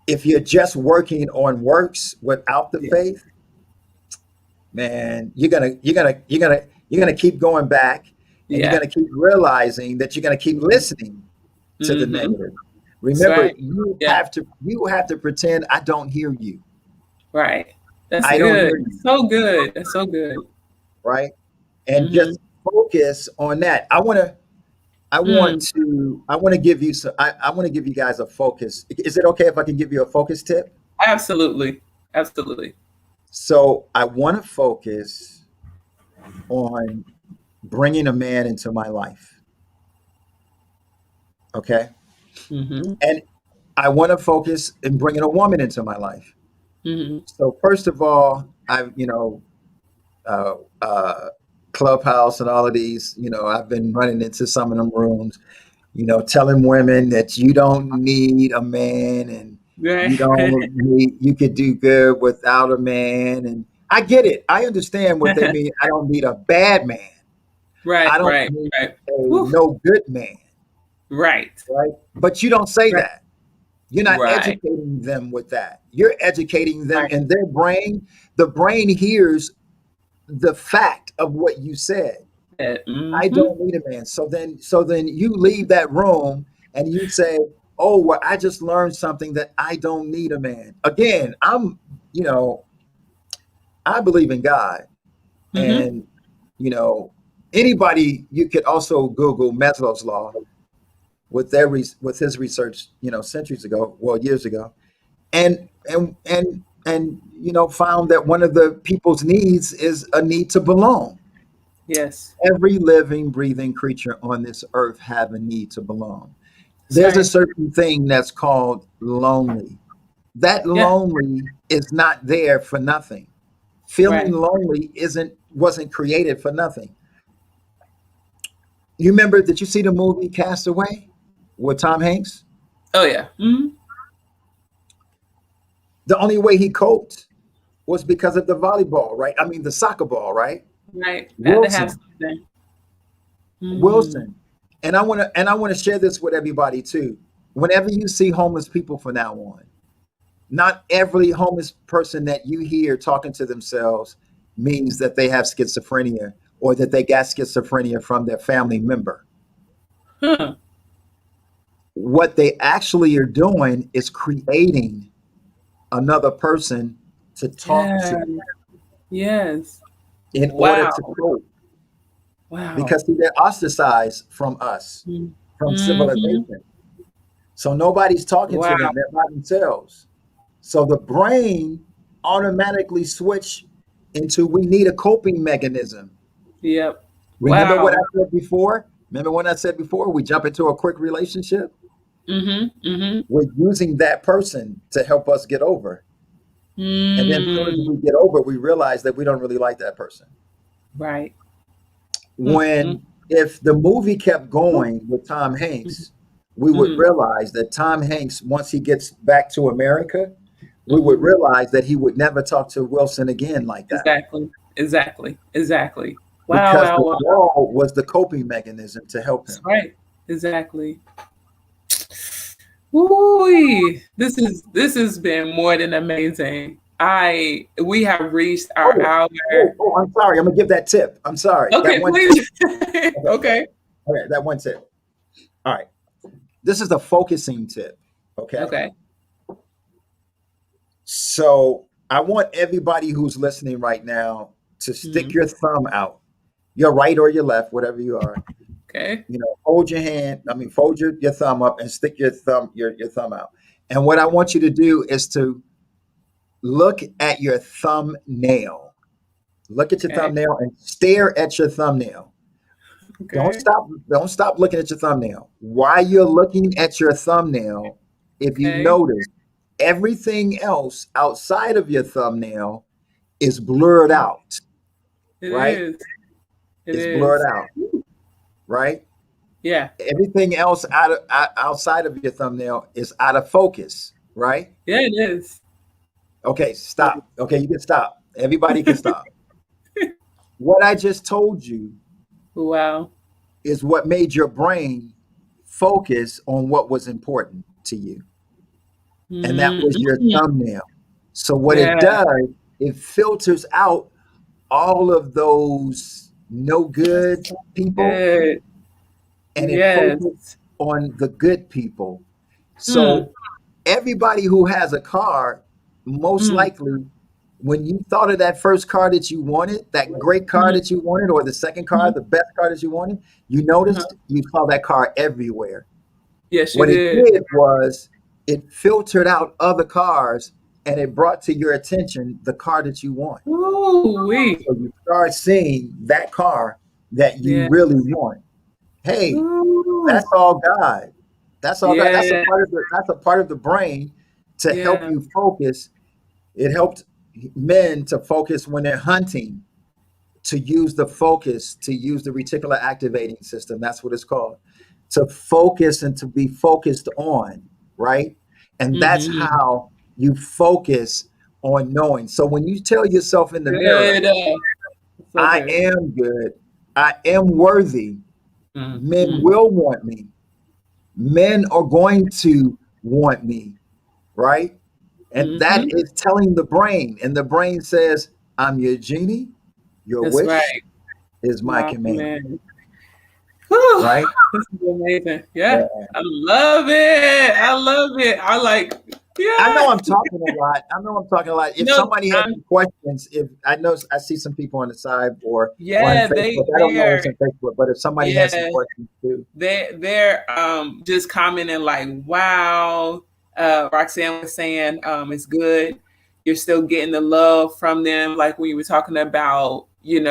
Speaker 2: if you're just working on works without the
Speaker 1: Yeah.
Speaker 2: faith, man, you're gonna keep going back, and you're
Speaker 1: Yeah.
Speaker 2: gonna keep realizing that you're gonna keep listening to the
Speaker 1: Hmm.
Speaker 2: negative.
Speaker 1: That's
Speaker 2: Remember,
Speaker 1: right. Yeah.
Speaker 2: you have to pretend I don't hear you.
Speaker 1: Right. That's
Speaker 2: I don't
Speaker 1: good.
Speaker 2: hear you,
Speaker 1: That's so good. That's so good.
Speaker 2: right? And
Speaker 1: Hmm.
Speaker 2: just focus on that.
Speaker 1: Mm,
Speaker 2: I want to give you some, I want to give you guys a focus. Is it okay if I can give you a focus tip?
Speaker 1: absolutely. Absolutely.
Speaker 2: So I want to focus on bringing a man into my life. Okay.
Speaker 1: Mm-hmm.
Speaker 2: And I want to focus in bringing a woman into my life.
Speaker 1: Mm-hmm.
Speaker 2: So first of all, uh, uh, Clubhouse and all of these, I've been running into some of them rooms, telling women that you don't need a man and
Speaker 1: Right.
Speaker 2: you could do good without a man. And I get it. I understand what they mean. I don't need a bad man.
Speaker 1: Right.
Speaker 2: I don't
Speaker 1: Right.
Speaker 2: need
Speaker 1: Right.
Speaker 2: a
Speaker 1: Whew.
Speaker 2: no good man,
Speaker 1: Right.
Speaker 2: right? But you don't say
Speaker 1: Right.
Speaker 2: that. You're not
Speaker 1: Right.
Speaker 2: educating them with that. You're educating them
Speaker 1: Right.
Speaker 2: in their brain. The brain hears the fact of what you said. I
Speaker 1: Mm-hmm.
Speaker 2: don't need a man. So then you leave that room and you say, "Oh, well, I just learned something that I don't need a man." Again, you know, I believe in God,
Speaker 1: Mm-hmm.
Speaker 2: and you know, anybody you could also Google Maslow's law with with his research, centuries ago, well, years ago, and found that one of the people's needs is a need to belong.
Speaker 1: Yes.
Speaker 2: Every living, breathing creature on this earth have a need to belong.
Speaker 1: That's
Speaker 2: There's a
Speaker 1: right.
Speaker 2: certain thing that's called lonely. That
Speaker 1: Yeah.
Speaker 2: lonely is not there for nothing. Feeling
Speaker 1: Right.
Speaker 2: lonely wasn't created for nothing. You remember, did you see the movie Castaway with Tom Hanks?
Speaker 1: Oh yeah. Mm-hmm.
Speaker 2: The only way he coped was because of the volleyball, right? I mean, the soccer ball, right?
Speaker 1: Right. Had to have
Speaker 2: Wilson,
Speaker 1: something. Mm.
Speaker 2: Wilson. And I want to share this with everybody too. Whenever you see homeless people from now on, not every homeless person that you hear talking to themselves means that they have schizophrenia or that they got schizophrenia from their family member.
Speaker 1: Huh.
Speaker 2: What they actually are doing is creating another person to talk to
Speaker 1: Yeah. Yes.
Speaker 2: in order
Speaker 1: Wow.
Speaker 2: to cope,
Speaker 1: Wow.
Speaker 2: because see, they're ostracized from us, from
Speaker 1: Mm-hmm.
Speaker 2: civilization. So nobody's talking to
Speaker 1: Wow.
Speaker 2: them, they're by themselves. So the brain automatically switch into, we need a coping mechanism.
Speaker 1: Yep.
Speaker 2: Remember what I
Speaker 1: Wow.
Speaker 2: said before? Remember when I said before we jump into a quick relationship?
Speaker 1: Mm-hmm. Mm-hmm.
Speaker 2: We're using that person to help us get over. And then as soon as
Speaker 1: Mm.
Speaker 2: we get over, we realize that we don't really like that person.
Speaker 1: Right. Mm-hmm.
Speaker 2: When if the movie kept going with Tom Hanks, we would
Speaker 1: Mm-hmm.
Speaker 2: realize that Tom Hanks, once he gets back to America, we would
Speaker 1: Mm-hmm.
Speaker 2: realize that he would never talk to Wilson again like that,
Speaker 1: Exactly. Exactly. Exactly. Wow.
Speaker 2: because
Speaker 1: Wow.
Speaker 2: the
Speaker 1: Wow.
Speaker 2: wall was the coping mechanism to help
Speaker 1: That's
Speaker 2: him.
Speaker 1: right. Exactly. Ooh, this has been more than amazing. We have reached our
Speaker 2: Oh,
Speaker 1: hour.
Speaker 2: I'm sorry. I'm gonna give that tip. I'm sorry. That
Speaker 1: Okay,
Speaker 2: one tip.
Speaker 1: please.
Speaker 2: Okay, okay,
Speaker 1: Okay.
Speaker 2: okay. That one tip. All right. This is the focusing tip. Okay.
Speaker 1: Okay.
Speaker 2: So I want everybody who's listening right now to stick
Speaker 1: Mhm.
Speaker 2: your thumb out, your right or your left, whatever you are.
Speaker 1: Okay.
Speaker 2: Hold your hand. I mean, fold your thumb up and stick your thumb out. And what I want you to do is to look at your thumbnail. Look at your
Speaker 1: Okay.
Speaker 2: thumbnail and stare at your thumbnail. Don't
Speaker 1: Okay.
Speaker 2: stop. Don't stop looking at your thumbnail. While you're looking at your thumbnail, if you
Speaker 1: Okay.
Speaker 2: notice, everything else outside of your thumbnail is blurred out,
Speaker 1: It
Speaker 2: right?
Speaker 1: is. It
Speaker 2: It's blurred
Speaker 1: is.
Speaker 2: out, right?
Speaker 1: Yeah.
Speaker 2: Everything else outside of your thumbnail is out of focus, right?
Speaker 1: Yeah, it is.
Speaker 2: Okay, stop. Okay, you can stop. Everybody can stop. What I just told you
Speaker 1: Wow.
Speaker 2: is what made your brain focus on what was important to you, and that was your
Speaker 1: Mm-hmm.
Speaker 2: thumbnail. So what it
Speaker 1: Yeah.
Speaker 2: does, it filters out all of those no
Speaker 1: That's
Speaker 2: good
Speaker 1: so
Speaker 2: people,
Speaker 1: good.
Speaker 2: and it
Speaker 1: Yes.
Speaker 2: focuses on the good people.
Speaker 1: Mm.
Speaker 2: So everybody who has a car most
Speaker 1: Mm.
Speaker 2: likely when you thought of that first car that you wanted, that great car
Speaker 1: Mhm.
Speaker 2: that you wanted, or the second car,
Speaker 1: Mhm.
Speaker 2: the best car that you wanted, you
Speaker 1: Uh-huh.
Speaker 2: noticed you saw that car everywhere.
Speaker 1: Yes, you
Speaker 2: What it
Speaker 1: did.
Speaker 2: did was it filtered out other cars and it brought to your attention the car that you want.
Speaker 1: Ooh, wee.
Speaker 2: So you start seeing that car that you
Speaker 1: Yeah.
Speaker 2: really want. Hey, that's
Speaker 1: Ooh.
Speaker 2: all God. That's all God.
Speaker 1: Yeah.
Speaker 2: That's a part of the brain to help
Speaker 1: Yeah.
Speaker 2: you focus. It helped men to focus when they're hunting, to use the focus, to use the reticular activating system. That's what it's called. To focus and to be focused on, right? And that's
Speaker 1: Mm-hmm.
Speaker 2: how you focus on knowing. So when you tell yourself in the mirror,
Speaker 1: Good. So
Speaker 2: I
Speaker 1: good.
Speaker 2: am good, I am worthy, men
Speaker 1: Mm-hmm.
Speaker 2: will want me, men are going to want me, right? And that
Speaker 1: Mm-hmm.
Speaker 2: is telling the brain, and the brain says, I'm your genie, your
Speaker 1: That's
Speaker 2: wish
Speaker 1: right.
Speaker 2: is my
Speaker 1: My
Speaker 2: command,
Speaker 1: man. Whew,
Speaker 2: right?
Speaker 1: this is amazing. Yeah.
Speaker 2: Yeah.
Speaker 1: I love it. I love it. I like,
Speaker 2: I know
Speaker 1: yeah.
Speaker 2: I'm talking a lot. I know I'm talking a lot. If
Speaker 1: No,
Speaker 2: somebody has
Speaker 1: I'm,
Speaker 2: some questions, if I know I see some people on the side or on
Speaker 1: yeah,
Speaker 2: Facebook. I don't know
Speaker 1: they're,
Speaker 2: what's on Facebook, but if somebody has some
Speaker 1: yeah.
Speaker 2: questions too.
Speaker 1: They're just commenting like, wow. Roxanne was saying, it's good. You're still getting the love from them, like when you were talking about, even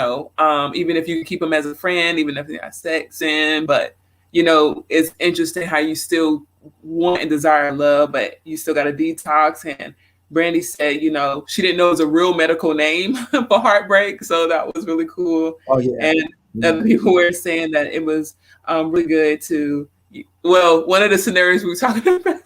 Speaker 1: if you keep them as a friend, even if they're not sexing, but it's interesting how you still want and desire love, but you still got to detox. And Brandy said, she didn't know it was a real medical name for heartbreak, so that was really cool.
Speaker 2: Oh yeah,
Speaker 1: And
Speaker 2: yeah.
Speaker 1: other people were saying that it was really good to, well, one of the scenarios we were talking about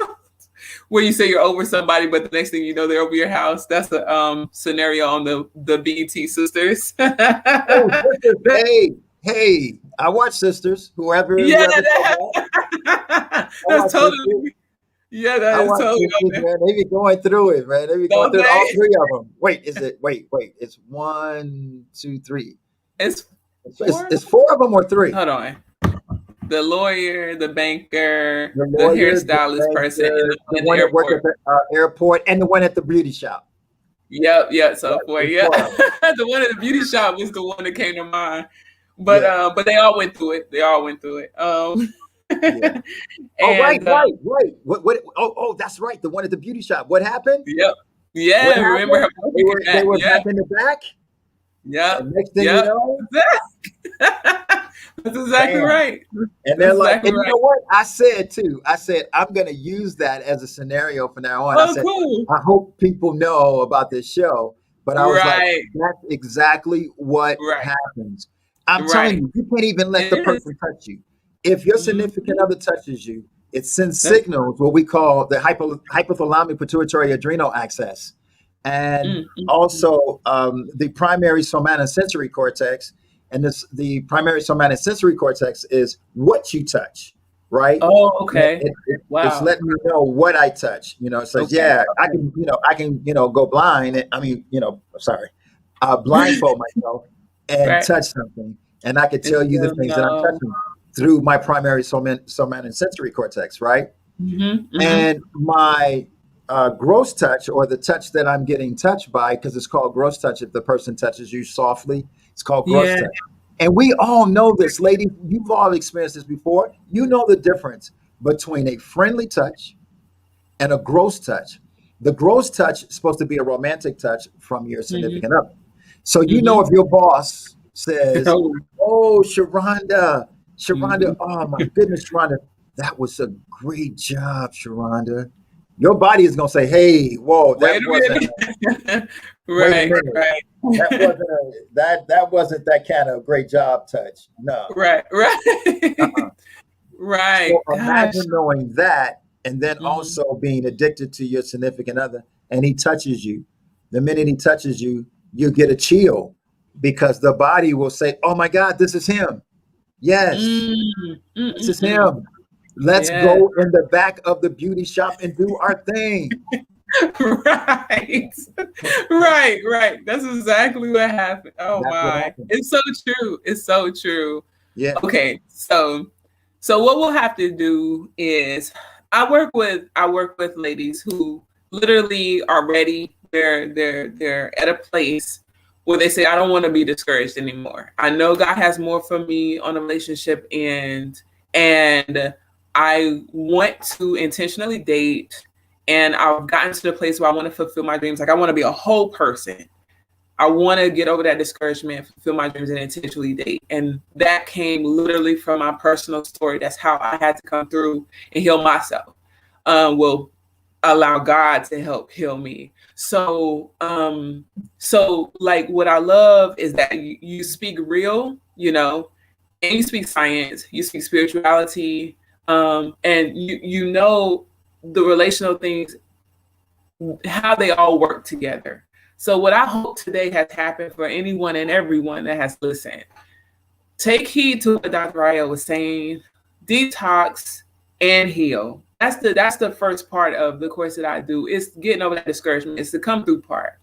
Speaker 1: where you say you're over somebody, but the next thing you know, they're over your house. That's a scenario on the BET Sisters.
Speaker 2: Oh, sisters. Hey, I watch Sisters.
Speaker 1: Yeah,
Speaker 2: Whoever said that, I
Speaker 1: that's
Speaker 2: watch Sisters.
Speaker 1: totally, yeah, that
Speaker 2: I
Speaker 1: is
Speaker 2: watch
Speaker 1: totally on
Speaker 2: Sisters,
Speaker 1: there.
Speaker 2: man. They be going through it, man. They be going
Speaker 1: Don't
Speaker 2: through it. All
Speaker 1: they?
Speaker 2: three of them. Wait, is it? Wait. It's one, two, three.
Speaker 1: It's
Speaker 2: It's,
Speaker 1: four.
Speaker 2: it's four of them or three.
Speaker 1: Hold on. The lawyer, the banker,
Speaker 2: The
Speaker 1: the
Speaker 2: lawyer, the
Speaker 1: hairstylist person, and
Speaker 2: banker,
Speaker 1: the
Speaker 2: the
Speaker 1: one at the
Speaker 2: one that worked at
Speaker 1: airport.
Speaker 2: the airport, and the one at the beauty shop.
Speaker 1: Yep.
Speaker 2: Right,
Speaker 1: So for
Speaker 2: it's
Speaker 1: yeah,
Speaker 2: four of them.
Speaker 1: the one at the beauty shop was the one that came to mind.
Speaker 2: Yeah,
Speaker 1: But they all went through it. They all went through it.
Speaker 2: yeah. Oh, right,
Speaker 1: And
Speaker 2: right, right. What? Oh, that's right. The one at the beauty shop. What happened?
Speaker 1: yep,
Speaker 2: What
Speaker 1: yeah. Remember her
Speaker 2: happened? They
Speaker 1: picking
Speaker 2: were they
Speaker 1: that?
Speaker 2: were
Speaker 1: Yeah,
Speaker 2: back in the back,
Speaker 1: yep,
Speaker 2: and next thing you
Speaker 1: yep.
Speaker 2: know,
Speaker 1: That's exactly
Speaker 2: bam.
Speaker 1: right.
Speaker 2: And
Speaker 1: That's
Speaker 2: they're like,
Speaker 1: exactly
Speaker 2: and you
Speaker 1: right.
Speaker 2: know what? I said too. I said I'm going to use that as a scenario from now on. I
Speaker 1: Oh,
Speaker 2: said
Speaker 1: cool.
Speaker 2: I hope people know about this show, but I was like,
Speaker 1: Right,
Speaker 2: that's exactly what
Speaker 1: right,
Speaker 2: happens. I'm telling
Speaker 1: right.
Speaker 2: you, you can't even let
Speaker 1: It
Speaker 2: the
Speaker 1: is.
Speaker 2: person touch you. If your significant
Speaker 1: Mm-hmm.
Speaker 2: other touches you, it sends
Speaker 1: Yep.
Speaker 2: signals, what we call the hypothalamic pituitary adrenal axis, and
Speaker 1: Mm-hmm.
Speaker 2: also the primary somatosensory cortex. And the primary somatosensory cortex is what you touch, right?
Speaker 1: Oh, okay.
Speaker 2: It's
Speaker 1: Wow.
Speaker 2: letting me know what I touch. It says,
Speaker 1: Okay.
Speaker 2: yeah,
Speaker 1: Okay.
Speaker 2: I can, go blind. I mean, sorry, blindfold myself and
Speaker 1: Right.
Speaker 2: touch something, and I could
Speaker 1: And
Speaker 2: tell you the
Speaker 1: still
Speaker 2: things that I'm
Speaker 1: no.
Speaker 2: touching through my primary somatosensory cortex, right?
Speaker 1: Mm-hmm. Mm-hmm.
Speaker 2: And my gross touch, or the touch that I'm getting touched by, because it's called gross touch. If the person touches you softly, it's called gross
Speaker 1: Yeah.
Speaker 2: touch. And we all know this, ladies. You've all experienced this before. You know the difference between a friendly touch and a gross touch. The gross touch is supposed to be a romantic touch from your
Speaker 1: Mm-hmm.
Speaker 2: significant other. So
Speaker 1: Mm-hmm.
Speaker 2: if your boss says,
Speaker 1: Oh.
Speaker 2: "Oh, Sharonda,
Speaker 1: Mm-hmm.
Speaker 2: oh my goodness, Sharonda, that was a great job, Sharonda." Your body is gonna say, "Hey, whoa,
Speaker 1: Wait
Speaker 2: that
Speaker 1: a
Speaker 2: wasn't.
Speaker 1: minute.
Speaker 2: Wait a
Speaker 1: Right.
Speaker 2: minute,
Speaker 1: Right.
Speaker 2: that wasn't that wasn't that kind of great job touch." No.
Speaker 1: Right. Right.
Speaker 2: Uh-uh.
Speaker 1: Right.
Speaker 2: So
Speaker 1: Gosh.
Speaker 2: imagine knowing that, and then
Speaker 1: Mm-hmm.
Speaker 2: also being addicted to your significant other, and he touches you. The minute he touches you, you get a chill because the body will say, "Oh my God, this is him. Yes,
Speaker 1: Mm.
Speaker 2: this is
Speaker 1: Mm-mm-mm.
Speaker 2: him. Let's
Speaker 1: Yeah.
Speaker 2: go in the back of the beauty shop and do our thing."
Speaker 1: Right. Right. That's exactly what happened. Oh
Speaker 2: That's what
Speaker 1: my.
Speaker 2: happens.
Speaker 1: It's so true. It's so true.
Speaker 2: Yeah.
Speaker 1: Okay. So what we'll have to do is I work with ladies who literally are ready. they're at a place where they say, I don't want to be discouraged anymore. I know God has more for me on a relationship and I want to intentionally date, and I've gotten to the place where I want to fulfill my dreams. Like I want to be a whole person. I want to get over that discouragement, fulfill my dreams, and intentionally date. And that came literally from my personal story. That's how I had to come through and heal myself. Will allow God to help heal me. So like what I love is that you speak real, and you speak science, you speak spirituality, and you know the relational things, how they all work together. So what I hope today has happened for anyone and everyone that has listened, take heed to what Dr. Ryeal was saying, detox and heal. That's the first part of the course that I do. It's getting over that discouragement. It's the come through part.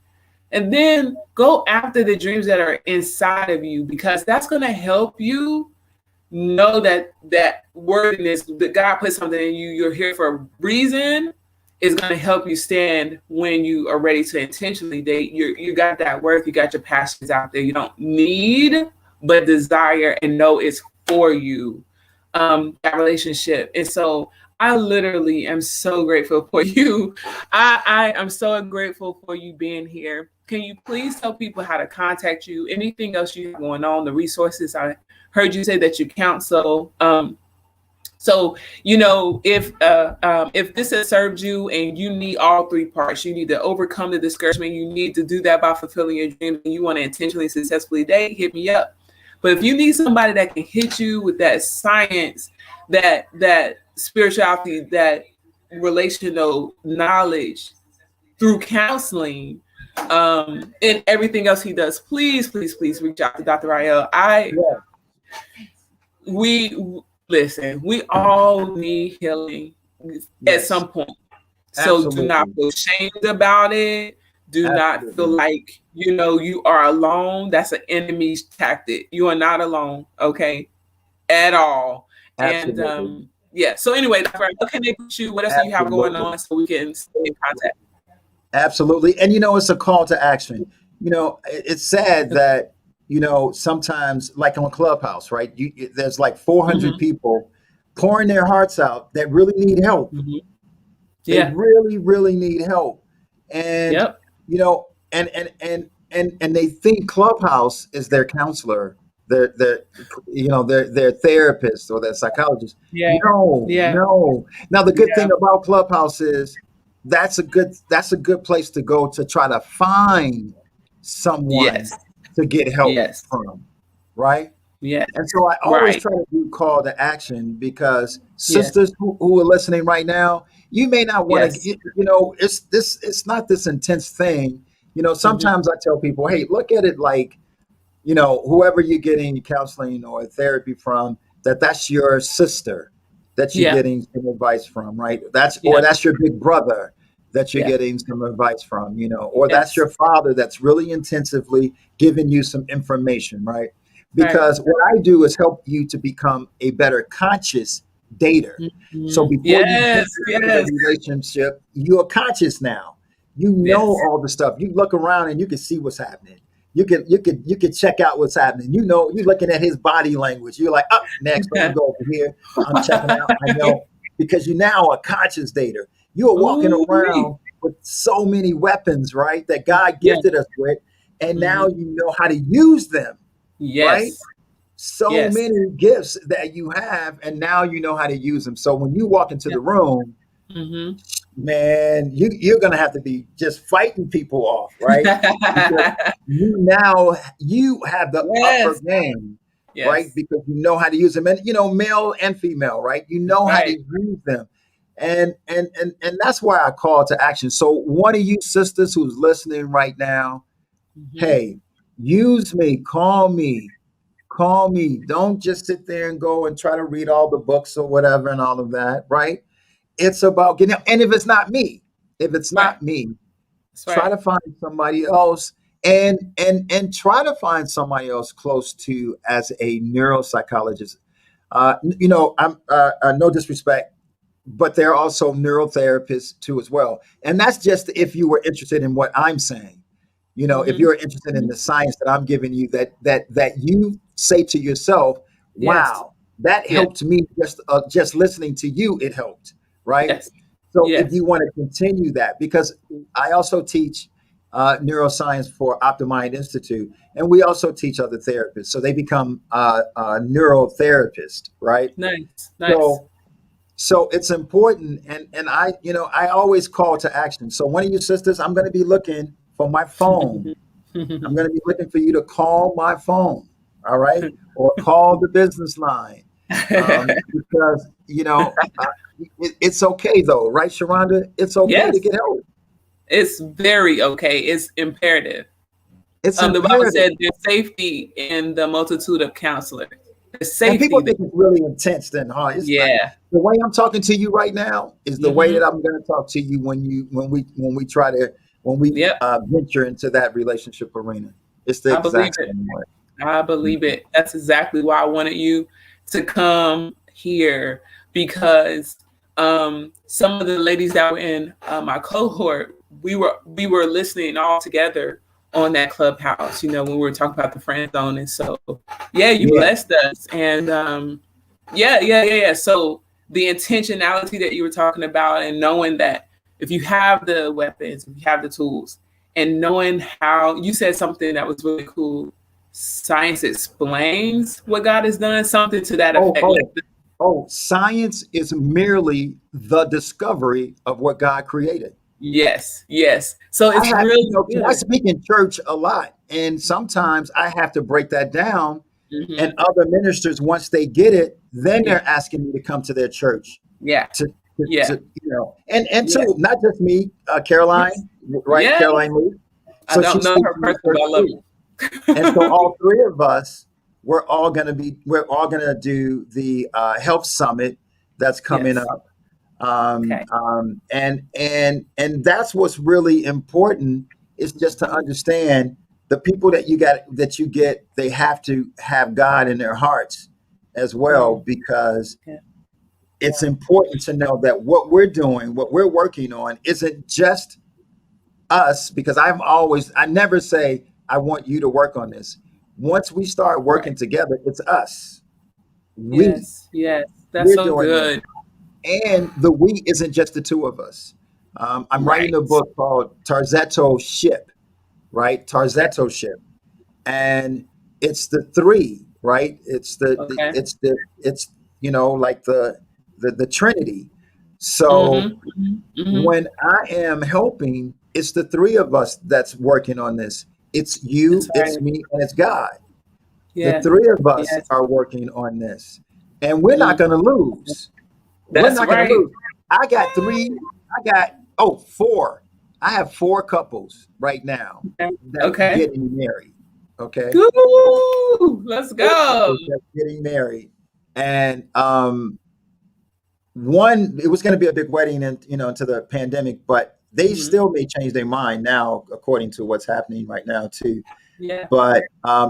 Speaker 1: And then go after the dreams that are inside of you, because that's going to help you know that worthiness, that God put something in you, you're here for a reason, is going to help you stand when you are ready to intentionally date. You got that worth, you got your passions out there. You don't need, but desire and know it's for you, that relationship. And so I literally am so grateful for you. I am so grateful for you being here. Can you please tell people how to contact you? Anything else you have going on, the resources? I heard you say that you counsel. So, if this has served you and you need all three parts, you need to overcome the discouragement. You need to do that by fulfilling your dreams, and you want to intentionally, successfully date, hit me up. But if you need somebody that can hit you with that science, that spirituality, that relational knowledge through counseling, and everything else he does, please reach out to Dr. Ryeal. Listen, we all need healing at some point. So
Speaker 2: Absolutely.
Speaker 1: do not feel ashamed about it. Do not feel like, you are alone. That's an enemy's tactic. You are not alone, okay? At all.
Speaker 2: Absolutely.
Speaker 1: And so anyway, what can they put you? What else do you have going on so we can stay in contact?
Speaker 2: Absolutely. And it's a call to action. It's sad that sometimes, like on Clubhouse, right? There's like 400 people pouring their hearts out that really need help.
Speaker 1: Yeah.
Speaker 2: They really, really need help. And and they think Clubhouse is their counselor, their therapist or their psychologist.
Speaker 1: Yeah.
Speaker 2: No. Now the good thing about Clubhouse is that's a good place to go to try to find someone to get help from, right?
Speaker 1: Yes.
Speaker 2: And so I always try to do call to action, because sisters who are listening right now, you may not want to, it's not this intense thing. Sometimes I tell people, hey, look at it like, whoever you're getting counseling or therapy from, that's your sister that you're getting some advice from, right? Or that's your big brother that you're getting some advice from, or that's your father that's really intensively giving you some information, right? Because what I do is help you to become a better conscious dater. So before you get into the relationship, you're conscious now. You know all the stuff. You look around and you can see what's happening. You can check out what's happening. You're looking at his body language. You're like, next, let me go over here. I'm checking out. I know, because you're now a conscious dater. You are walking around with so many weapons, right? That God gifted us with, and now you know how to use them. Right? So many gifts that you have, and now you know how to use them. So when you walk into the room, man, you're gonna have to be just fighting people off, right? you have the upper game, right? Because you know how to use them, and male and female, right? You know how to use them. And that's why I call to action. So one of you sisters who's listening right now, hey, use me, call me. Don't just sit there and go and try to read all the books or whatever and all of that, right? It's about getting, and if it's not me, try to find somebody else, and try to find somebody else close to as a neuropsychologist. I'm no disrespect but they're also neurotherapists too as well. And that's just if you were interested in what I'm saying. If
Speaker 1: Mm-hmm.
Speaker 2: you're interested in the science that I'm giving you, that you say to yourself,
Speaker 1: Yes.
Speaker 2: "Wow, that
Speaker 1: Yes.
Speaker 2: helped me just listening to you. It helped, right?"
Speaker 1: Yes.
Speaker 2: So if
Speaker 1: Yes.
Speaker 2: you want to continue that, because I also teach neuroscience for OptiMind Institute, and we also teach other therapists, so they become neurotherapists, right?
Speaker 1: Nice. Nice.
Speaker 2: So so it's important, and I always call to action. So one of you sisters, I'm going to be looking for my phone. I'm going to be looking for you to call my phone, all right, or call the business line, because it's okay though, right, Sharonda? It's okay to
Speaker 1: Yes.
Speaker 2: get help.
Speaker 1: It's very okay. It's imperative.
Speaker 2: It's
Speaker 1: The Bible
Speaker 2: imperative.
Speaker 1: said there's safety in the multitude of counselors. There's
Speaker 2: And people
Speaker 1: safety there.
Speaker 2: think it's really intense. Then, huh? It's not.
Speaker 1: Yeah.
Speaker 2: The way I'm talking to you right now is the way
Speaker 1: Mm-hmm.
Speaker 2: that I'm going to talk to you when we try to when we
Speaker 1: Yep.
Speaker 2: venture into that relationship arena. It's the
Speaker 1: I believe
Speaker 2: exact
Speaker 1: it.
Speaker 2: same way.
Speaker 1: I believe it. That's exactly why I wanted you to come here, because some of the ladies that were in my cohort, we were listening all together on that clubhouse. When we were talking about the friend zone, and so yeah, you
Speaker 2: Yeah.
Speaker 1: blessed us, and yeah. So the intentionality that you were talking about, and knowing that if you have the weapons, if you have the tools, and knowing how you said something that was really cool. Science explains what God has done, something to that
Speaker 2: Oh,
Speaker 1: effect.
Speaker 2: oh, oh. Science is merely the discovery of what God created.
Speaker 1: Yes, yes. So
Speaker 2: I
Speaker 1: it's
Speaker 2: have,
Speaker 1: really
Speaker 2: 'cause I
Speaker 1: good.
Speaker 2: speak in church a lot, and sometimes I have to break that down. And
Speaker 1: Hmm.
Speaker 2: other ministers, once they get it, then
Speaker 1: Yeah,
Speaker 2: they're asking me to come to their church
Speaker 1: yeah,
Speaker 2: to, to,
Speaker 1: yeah,
Speaker 2: and
Speaker 1: yeah.
Speaker 2: two, not just me, Caroline, right?
Speaker 1: Yes.
Speaker 2: Caroline Lee.
Speaker 1: I
Speaker 2: So
Speaker 1: don't
Speaker 2: she
Speaker 1: know
Speaker 2: speaks
Speaker 1: her
Speaker 2: in the
Speaker 1: personally,
Speaker 2: church
Speaker 1: but I love
Speaker 2: too. And so
Speaker 1: her.
Speaker 2: all three of us, we're all gonna do the health summit that's coming
Speaker 1: Yes.
Speaker 2: up.
Speaker 1: Okay.
Speaker 2: And that's what's really important is just to understand the people that you get, they have to have God in their hearts as well,
Speaker 1: Mm,
Speaker 2: because
Speaker 1: yeah.
Speaker 2: it's important to know that what we're doing, what we're working on, isn't just us, because I never say I want you to work on this. Once we start
Speaker 1: Right.
Speaker 2: working together, it's us. We
Speaker 1: Yes. Yes. That's
Speaker 2: we're
Speaker 1: so
Speaker 2: doing this.
Speaker 1: good.
Speaker 2: And the we isn't just the two of us. I'm writing a
Speaker 1: Right.
Speaker 2: book called Tarzetto Ship, right?
Speaker 1: Okay.
Speaker 2: Tarzetto Ship, and it's the three, right?
Speaker 1: Okay.
Speaker 2: It's like the Trinity. So
Speaker 1: Mm-hmm. Mm-hmm.
Speaker 2: when I am helping, it's the three of us that's working on this. It's
Speaker 1: That's
Speaker 2: you, it's
Speaker 1: right.
Speaker 2: me, and it's God. The
Speaker 1: Yeah.
Speaker 2: three of us
Speaker 1: Yes.
Speaker 2: are working on this, and we're not
Speaker 1: Mm.
Speaker 2: going to lose. We're
Speaker 1: That's
Speaker 2: not going to
Speaker 1: right.
Speaker 2: lose. I got three. I got four. I have four couples right now
Speaker 1: Okay.
Speaker 2: that
Speaker 1: Okay.
Speaker 2: getting married. Okay,
Speaker 1: Woo! Let's
Speaker 2: four
Speaker 1: go.
Speaker 2: couples that getting married, and one, it was going to be a big wedding, and into the pandemic, but they
Speaker 1: Hmm.
Speaker 2: still may change their mind now, according to what's happening right now too.
Speaker 1: Yeah.
Speaker 2: But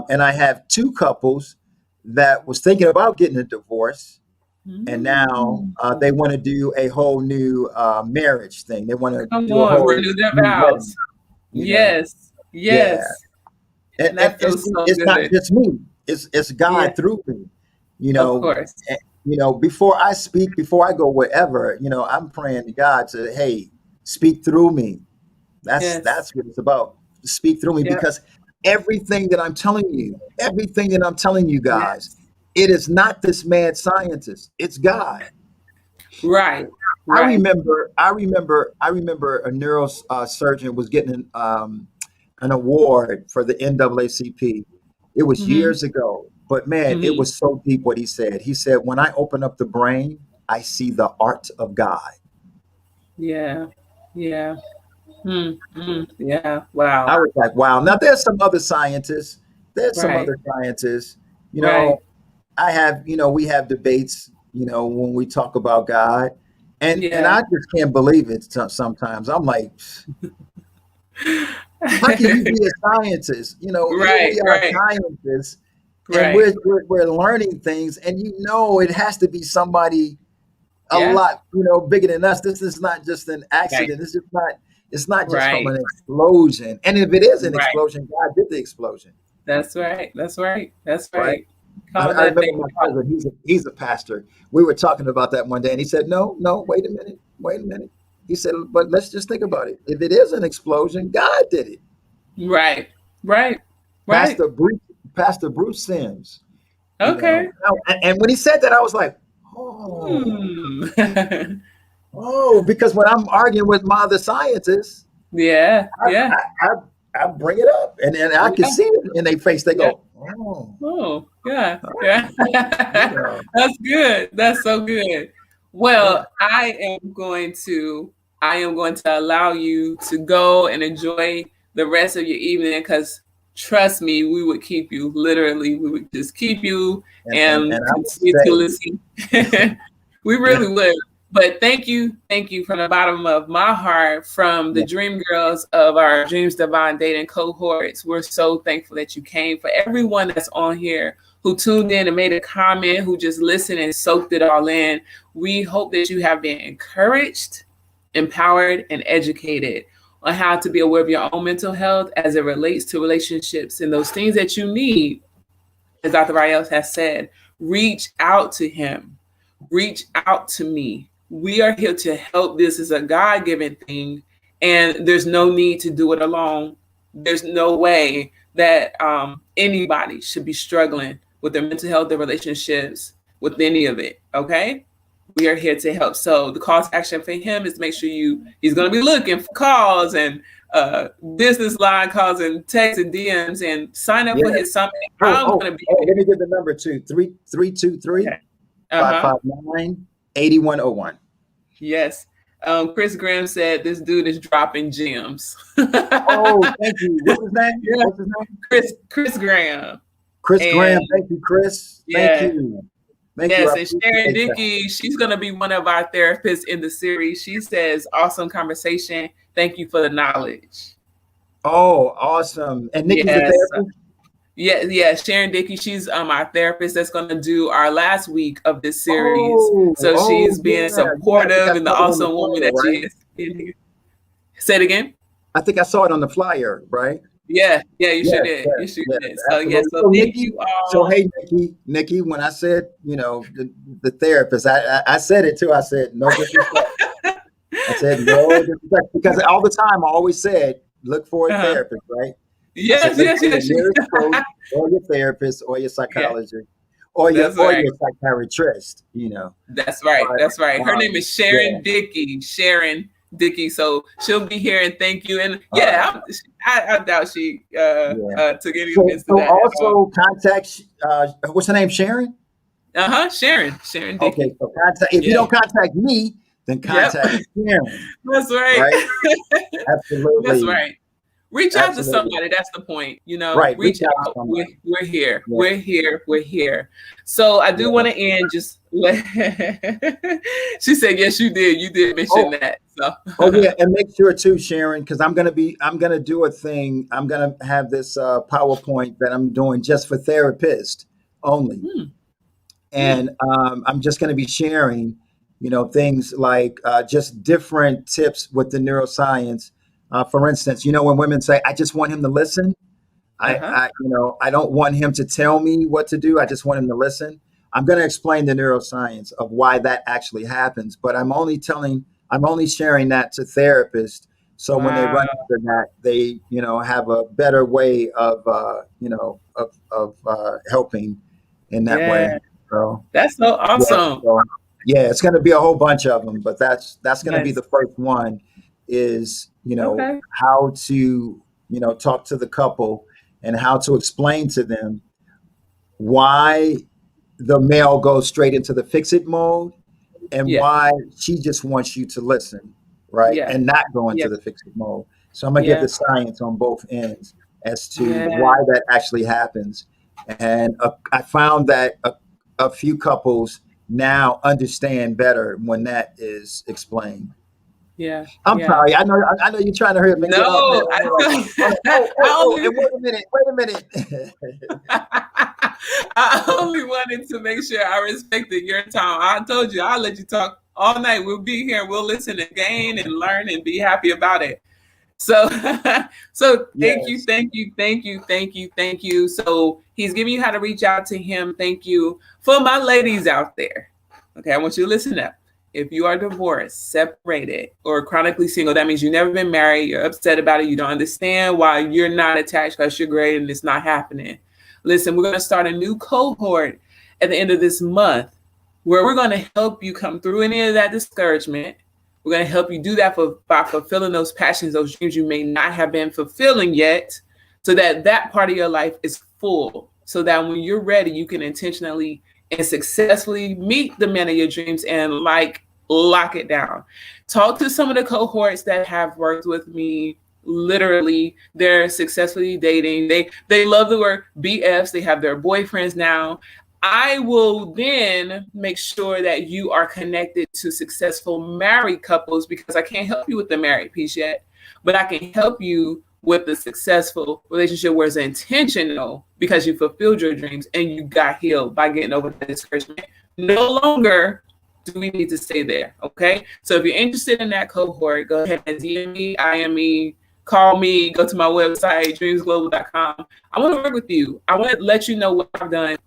Speaker 2: and I have two couples that was thinking about getting a divorce, and now
Speaker 1: Mm.
Speaker 2: they want to do a whole new marriage thing. They want to
Speaker 1: Come
Speaker 2: do a
Speaker 1: on,
Speaker 2: whole
Speaker 1: renew their
Speaker 2: new wedding.
Speaker 1: vows.
Speaker 2: You know,
Speaker 1: Yes.
Speaker 2: yeah.
Speaker 1: Yes.
Speaker 2: And,
Speaker 1: And
Speaker 2: and
Speaker 1: that
Speaker 2: it's,
Speaker 1: feels so
Speaker 2: it's not
Speaker 1: good.
Speaker 2: just me. It's
Speaker 1: Yeah.
Speaker 2: God through me. You
Speaker 1: Of
Speaker 2: know,
Speaker 1: course.
Speaker 2: Eh, before I speak, before I go wherever, I'm praying to God to, hey, speak through me. That's
Speaker 1: Yes.
Speaker 2: that's what it's about. Speak through me,
Speaker 1: Yep.
Speaker 2: because everything that I'm telling you guys,
Speaker 1: Yes.
Speaker 2: it is not this mad scientist. It's God.
Speaker 1: Right.
Speaker 2: I
Speaker 1: Right.
Speaker 2: remember, I remember, I remember a neurosurgeon was getting an award for the NAACP. It was
Speaker 1: Hmm.
Speaker 2: years ago, but man, it
Speaker 1: Hmm.
Speaker 2: was so deep what he said. He said, "When I open up the brain, I see the art of God."
Speaker 1: Yeah. Yeah. Yeah. Wow.
Speaker 2: I was like, "Wow!" Now there's some other scientists. There's some
Speaker 1: Right.
Speaker 2: other scientists. You
Speaker 1: Right.
Speaker 2: know, we have debates. When we talk about God, and
Speaker 1: Yeah.
Speaker 2: I just can't believe it. Sometimes I'm like, how can you be a scientist? Here
Speaker 1: Right.
Speaker 2: we are,
Speaker 1: Right.
Speaker 2: scientists, and
Speaker 1: Right.
Speaker 2: we're learning things, and it has to be somebody a
Speaker 1: Yeah.
Speaker 2: lot, bigger than us. This is not just an
Speaker 1: Right.
Speaker 2: accident. It's not just from
Speaker 1: Right.
Speaker 2: an explosion. And if it is an
Speaker 1: Right.
Speaker 2: explosion, God did the explosion,
Speaker 1: That's right. That's right. That's
Speaker 2: right?
Speaker 1: right. Call
Speaker 2: I
Speaker 1: that
Speaker 2: remember
Speaker 1: thing.
Speaker 2: my cousin. He's a pastor. We were talking about that one day, and he said, "No, no, wait a minute." He said, "But let's just think about it. If it is an explosion, God did it."
Speaker 1: Right. Right. Right.
Speaker 2: Pastor Bruce, Pastor Bruce Sims,
Speaker 1: Okay.
Speaker 2: and when he said that, I was like, "Oh,
Speaker 1: Hmm.
Speaker 2: oh," because when I'm arguing with my other scientists,
Speaker 1: Yeah.
Speaker 2: I,
Speaker 1: Yeah.
Speaker 2: I, I bring it up, and I can
Speaker 1: Yeah.
Speaker 2: see it in their face. They
Speaker 1: Yeah.
Speaker 2: go, "Oh,
Speaker 1: Oh, yeah.
Speaker 2: all
Speaker 1: Yeah.
Speaker 2: right, you know,
Speaker 1: That's good. That's so good.
Speaker 2: yeah."
Speaker 1: Well, I am going to allow you to go and enjoy the rest of your evening because trust me, we would keep you. Literally, we would just keep you
Speaker 2: And
Speaker 1: and
Speaker 2: I would
Speaker 1: continue to
Speaker 2: say,
Speaker 1: listen. We really would. But thank you from the bottom of my heart, from the
Speaker 2: yeah,
Speaker 1: dream girls of our Dreams Divine Dating cohorts. We're so thankful that you came. For everyone that's on here who tuned in and made a comment, who just listened and soaked it all in, we hope that you have been encouraged, empowered, and educated on how to be aware of your own mental health as it relates to relationships and those things that you need. As Dr. Ryeal has said, reach out to him, reach out to me. We are here to help. This is a God given thing, and there's no need to do it alone. There's no way that anybody should be struggling with their mental health, their relationships, with any of it. Okay? We are here to help. So the call to action for him is to make sure he's going to be looking for calls and business line calls and texts and DMs and sign up
Speaker 2: yeah.
Speaker 1: for his summit.
Speaker 2: Oh,
Speaker 1: I'm
Speaker 2: oh,
Speaker 1: going to be
Speaker 2: oh,
Speaker 1: there.
Speaker 2: let me give the number to three two three
Speaker 1: Okay.
Speaker 2: five
Speaker 1: Uh-huh.
Speaker 2: five nine 8101.
Speaker 1: Yes. Chris Graham said this dude is dropping gems.
Speaker 2: Oh, thank you. What's his name?
Speaker 1: Yeah.
Speaker 2: What's his name?
Speaker 1: Chris Graham.
Speaker 2: Chris
Speaker 1: And
Speaker 2: Graham. Thank you, Chris. Thank
Speaker 1: yeah.
Speaker 2: you. Thank you.
Speaker 1: Yes,
Speaker 2: I
Speaker 1: and Sharon
Speaker 2: appreciate that.
Speaker 1: Dickey, she's going to be one of our therapists in the series. She says, awesome conversation. Thank you for the knowledge.
Speaker 2: Oh, awesome. And Nikki's the
Speaker 1: Yes.
Speaker 2: therapist?
Speaker 1: Yeah. Sharon Dickey, she's our therapist that's going to do our last week of this series.
Speaker 2: Oh,
Speaker 1: So
Speaker 2: oh,
Speaker 1: she's
Speaker 2: yeah.
Speaker 1: being
Speaker 2: Yeah, I think I
Speaker 1: supportive and the
Speaker 2: saw it on the
Speaker 1: awesome woman
Speaker 2: flyer,
Speaker 1: that
Speaker 2: right?
Speaker 1: she is. Say it again.
Speaker 2: I think I saw it on the flyer, right?
Speaker 1: Yeah, you sure
Speaker 2: Yes,
Speaker 1: did.
Speaker 2: yes,
Speaker 1: You sure
Speaker 2: yes,
Speaker 1: did.
Speaker 2: absolutely.
Speaker 1: So
Speaker 2: So
Speaker 1: thank
Speaker 2: Nikki,
Speaker 1: you
Speaker 2: so
Speaker 1: all.
Speaker 2: hey Nikki, when I said, the therapist, I said it too. I said no disrespect. I said no disrespect because all the time I always said look for a
Speaker 1: Uh-huh.
Speaker 2: therapist, right? I said
Speaker 1: Yes,
Speaker 2: look
Speaker 1: yes,
Speaker 2: for your
Speaker 1: yes.
Speaker 2: nearest coach or your therapist or your
Speaker 1: Yeah,
Speaker 2: psychologist or
Speaker 1: that's right.
Speaker 2: your psychiatrist.
Speaker 1: That's right.
Speaker 2: But
Speaker 1: That's right. Her name is
Speaker 2: yeah,
Speaker 1: Sharon Dickey. Sharon Dickey. So she'll be here and thank you. And
Speaker 2: all right,
Speaker 1: yeah, I doubt she
Speaker 2: yeah.
Speaker 1: took any
Speaker 2: So
Speaker 1: offense to that at all.
Speaker 2: also contact what's her name, Sharon?
Speaker 1: Sharon
Speaker 2: Okay,
Speaker 1: Dickey.
Speaker 2: so if you
Speaker 1: Yeah.
Speaker 2: don't contact me, then
Speaker 1: Yep.
Speaker 2: contact Sharon,
Speaker 1: That's right.
Speaker 2: right?
Speaker 1: That's
Speaker 2: Absolutely,
Speaker 1: right. Reach out to
Speaker 2: absolutely.
Speaker 1: somebody. That's the point.
Speaker 2: Right, reach
Speaker 1: Reach
Speaker 2: out to
Speaker 1: out. We're,
Speaker 2: somebody.
Speaker 1: we're here.
Speaker 2: Yeah,
Speaker 1: We're here. We're here. So I do
Speaker 2: yeah.
Speaker 1: want to end just she said, yes, you did. You did mention
Speaker 2: Oh,
Speaker 1: that. So
Speaker 2: oh yeah, and make sure too, Sharon, because I'm gonna do a thing. I'm gonna have this PowerPoint that I'm doing just for therapists only,
Speaker 1: hmm, hmm,
Speaker 2: and I'm just gonna be sharing, things like just different tips with the neuroscience. For instance, when women say, "I just want him to listen,"
Speaker 1: uh-huh.
Speaker 2: I don't want him to tell me what to do. I just want him to listen. I'm going to explain the neuroscience of why that actually happens, but I'm only sharing that to therapists. So when they
Speaker 1: Wow.
Speaker 2: run into that, they, have a better way of, helping in that way.
Speaker 1: Yeah.
Speaker 2: So
Speaker 1: That's so
Speaker 2: yeah,
Speaker 1: awesome.
Speaker 2: so yeah, it's going to be a whole bunch of them, but that's going to be
Speaker 1: Nice.
Speaker 2: the first one. Is
Speaker 1: Okay.
Speaker 2: how to talk to the couple and how to explain to them why the male goes straight into the fix it mode and
Speaker 1: Yeah.
Speaker 2: why she just wants you to listen, right?
Speaker 1: Yeah.
Speaker 2: And not go
Speaker 1: Yeah.
Speaker 2: into the fix it mode. So I'm gonna give
Speaker 1: Yeah.
Speaker 2: the science on both ends as to
Speaker 1: Yeah.
Speaker 2: why that actually happens. And I found that a few couples now understand better when that is explained.
Speaker 1: Yeah.
Speaker 2: I'm
Speaker 1: Yeah.
Speaker 2: sorry. I know you're trying to hurry up and get off, man.
Speaker 1: No,
Speaker 2: I'm like,
Speaker 1: I only
Speaker 2: and wait a minute.
Speaker 1: I only wanted to make sure I respected your time. I told you I'll let you talk all night. We'll be here. We'll listen and gain and learn and be happy about it. So, so thank you,
Speaker 2: Yes.
Speaker 1: thank you, thank you, thank you, thank you. So he's giving you how to reach out to him. Thank you. For my ladies out there, okay, I want you to listen up. If you are divorced, separated, or chronically single, that means you've never been married, you're upset about it, you don't understand why you're not attached because you're great and it's not happening. Listen, we're going to start a new cohort at the end of this month where we're going to help you come through any of that discouragement. We're going to help you do that by fulfilling those passions, those dreams you may not have been fulfilling yet, so that that part of your life is full, so that when you're ready, you can intentionally and successfully meet the man of your dreams and lock it down. Talk to some of the cohorts that have worked with me. Literally, they're successfully dating. They love the word BFs. They have their boyfriends now. I will then make sure that you are connected to successful married couples, because I can't help you with the married piece yet, but I can help you with the successful relationship where it's intentional because you fulfilled your dreams and you got healed by getting over the discouragement. No longer do we need to stay there, okay? So if you're interested in that cohort, go ahead and DM me, IM me, call me, go to my website, dreamsglobal.com. I want to work with you. I want to let you know what I've done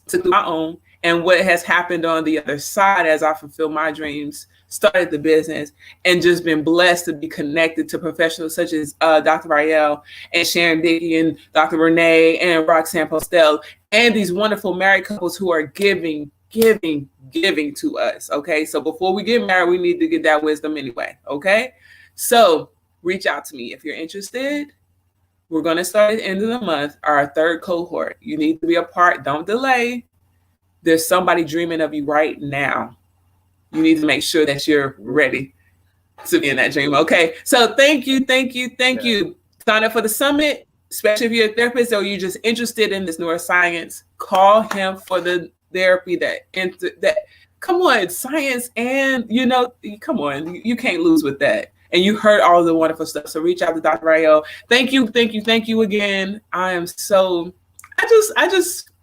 Speaker 1: to do my own and what has happened on the other side as I fulfill my dreams, started the business, and just been blessed to be connected to professionals such as Dr. Ryeal and Sharon Dickey and Dr. Renee and Roxanne Postel and these wonderful married couples who are giving to us. Okay, so before we get married, we need to get that wisdom anyway. Okay, so reach out to me if you're interested. We're going to start at the end of the month, our third cohort. You need to be a part. Don't delay. There's somebody dreaming of you right now. You need to make sure that you're ready to be in that dream. Okay. So thank you. Sign up for the summit, especially if you're a therapist or you're just interested in this neuroscience. Call him for the therapy that come on, science, and come on, you can't lose with that. And you heard all the wonderful stuff. So reach out to Dr. Ryeal. Thank you again. I just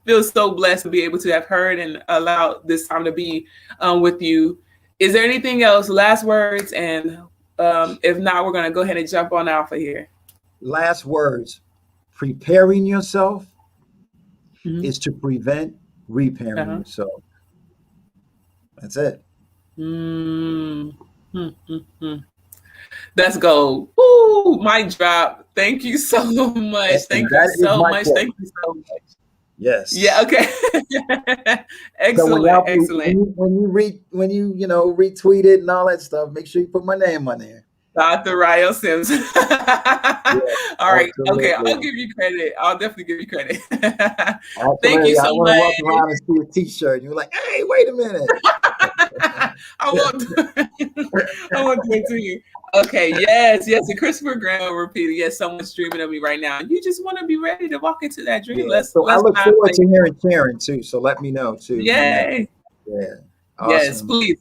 Speaker 1: feel so blessed to be able to have heard and allowed this time to be with you. Is there anything else? Last words? And if not, we're going to go ahead and jump on out for here.
Speaker 2: Last words. Preparing yourself is to prevent repairing yourself. That's it.
Speaker 1: Let's go. Ooh, mic drop. Thank you so much. Thank you so much.
Speaker 2: Yes.
Speaker 1: Yeah. Okay. Excellent. Excellent.
Speaker 2: When you retweet it and all that stuff, make sure you put my name on there.
Speaker 1: Dr. Ryeal Sims. All right.
Speaker 2: Absolutely.
Speaker 1: Okay. I'll give you credit. I'll definitely give you credit.
Speaker 2: Absolutely.
Speaker 1: Thank you so much.
Speaker 2: I walk around and see a T-shirt. You're like, hey, wait a minute.
Speaker 1: I won't do it to you. Okay. Yes. And Christopher Graham repeated. Yes, someone's dreaming of me right now. You just want to be ready to walk into that dream.
Speaker 2: Yeah. I look forward to hearing Sharon too. So let me know too.
Speaker 1: Yay.
Speaker 2: Yeah. Awesome.
Speaker 1: Yes, please.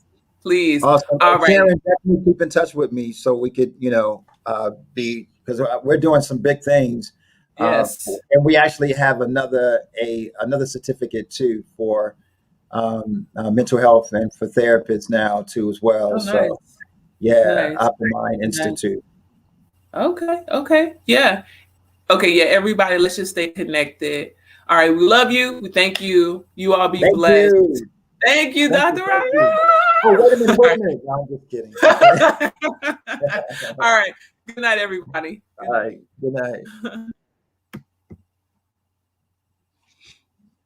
Speaker 2: Awesome.
Speaker 1: All right.
Speaker 2: Sharon, definitely keep in touch with me so we could, because we're doing some big things.
Speaker 1: Yes.
Speaker 2: And we actually have another certificate too for mental health and for therapists now too as well.
Speaker 1: Oh,
Speaker 2: so
Speaker 1: nice.
Speaker 2: yeah, Optimind Institute.
Speaker 1: Okay. Yeah. Okay. Yeah. Everybody, let's just stay connected. All right. We love you. We thank you. You all be blessed. Thank you, Dr. Ryeal.
Speaker 2: Oh, wait a minute. No, I'm just kidding.
Speaker 1: All right. Good night, everybody.
Speaker 2: All right. Good night.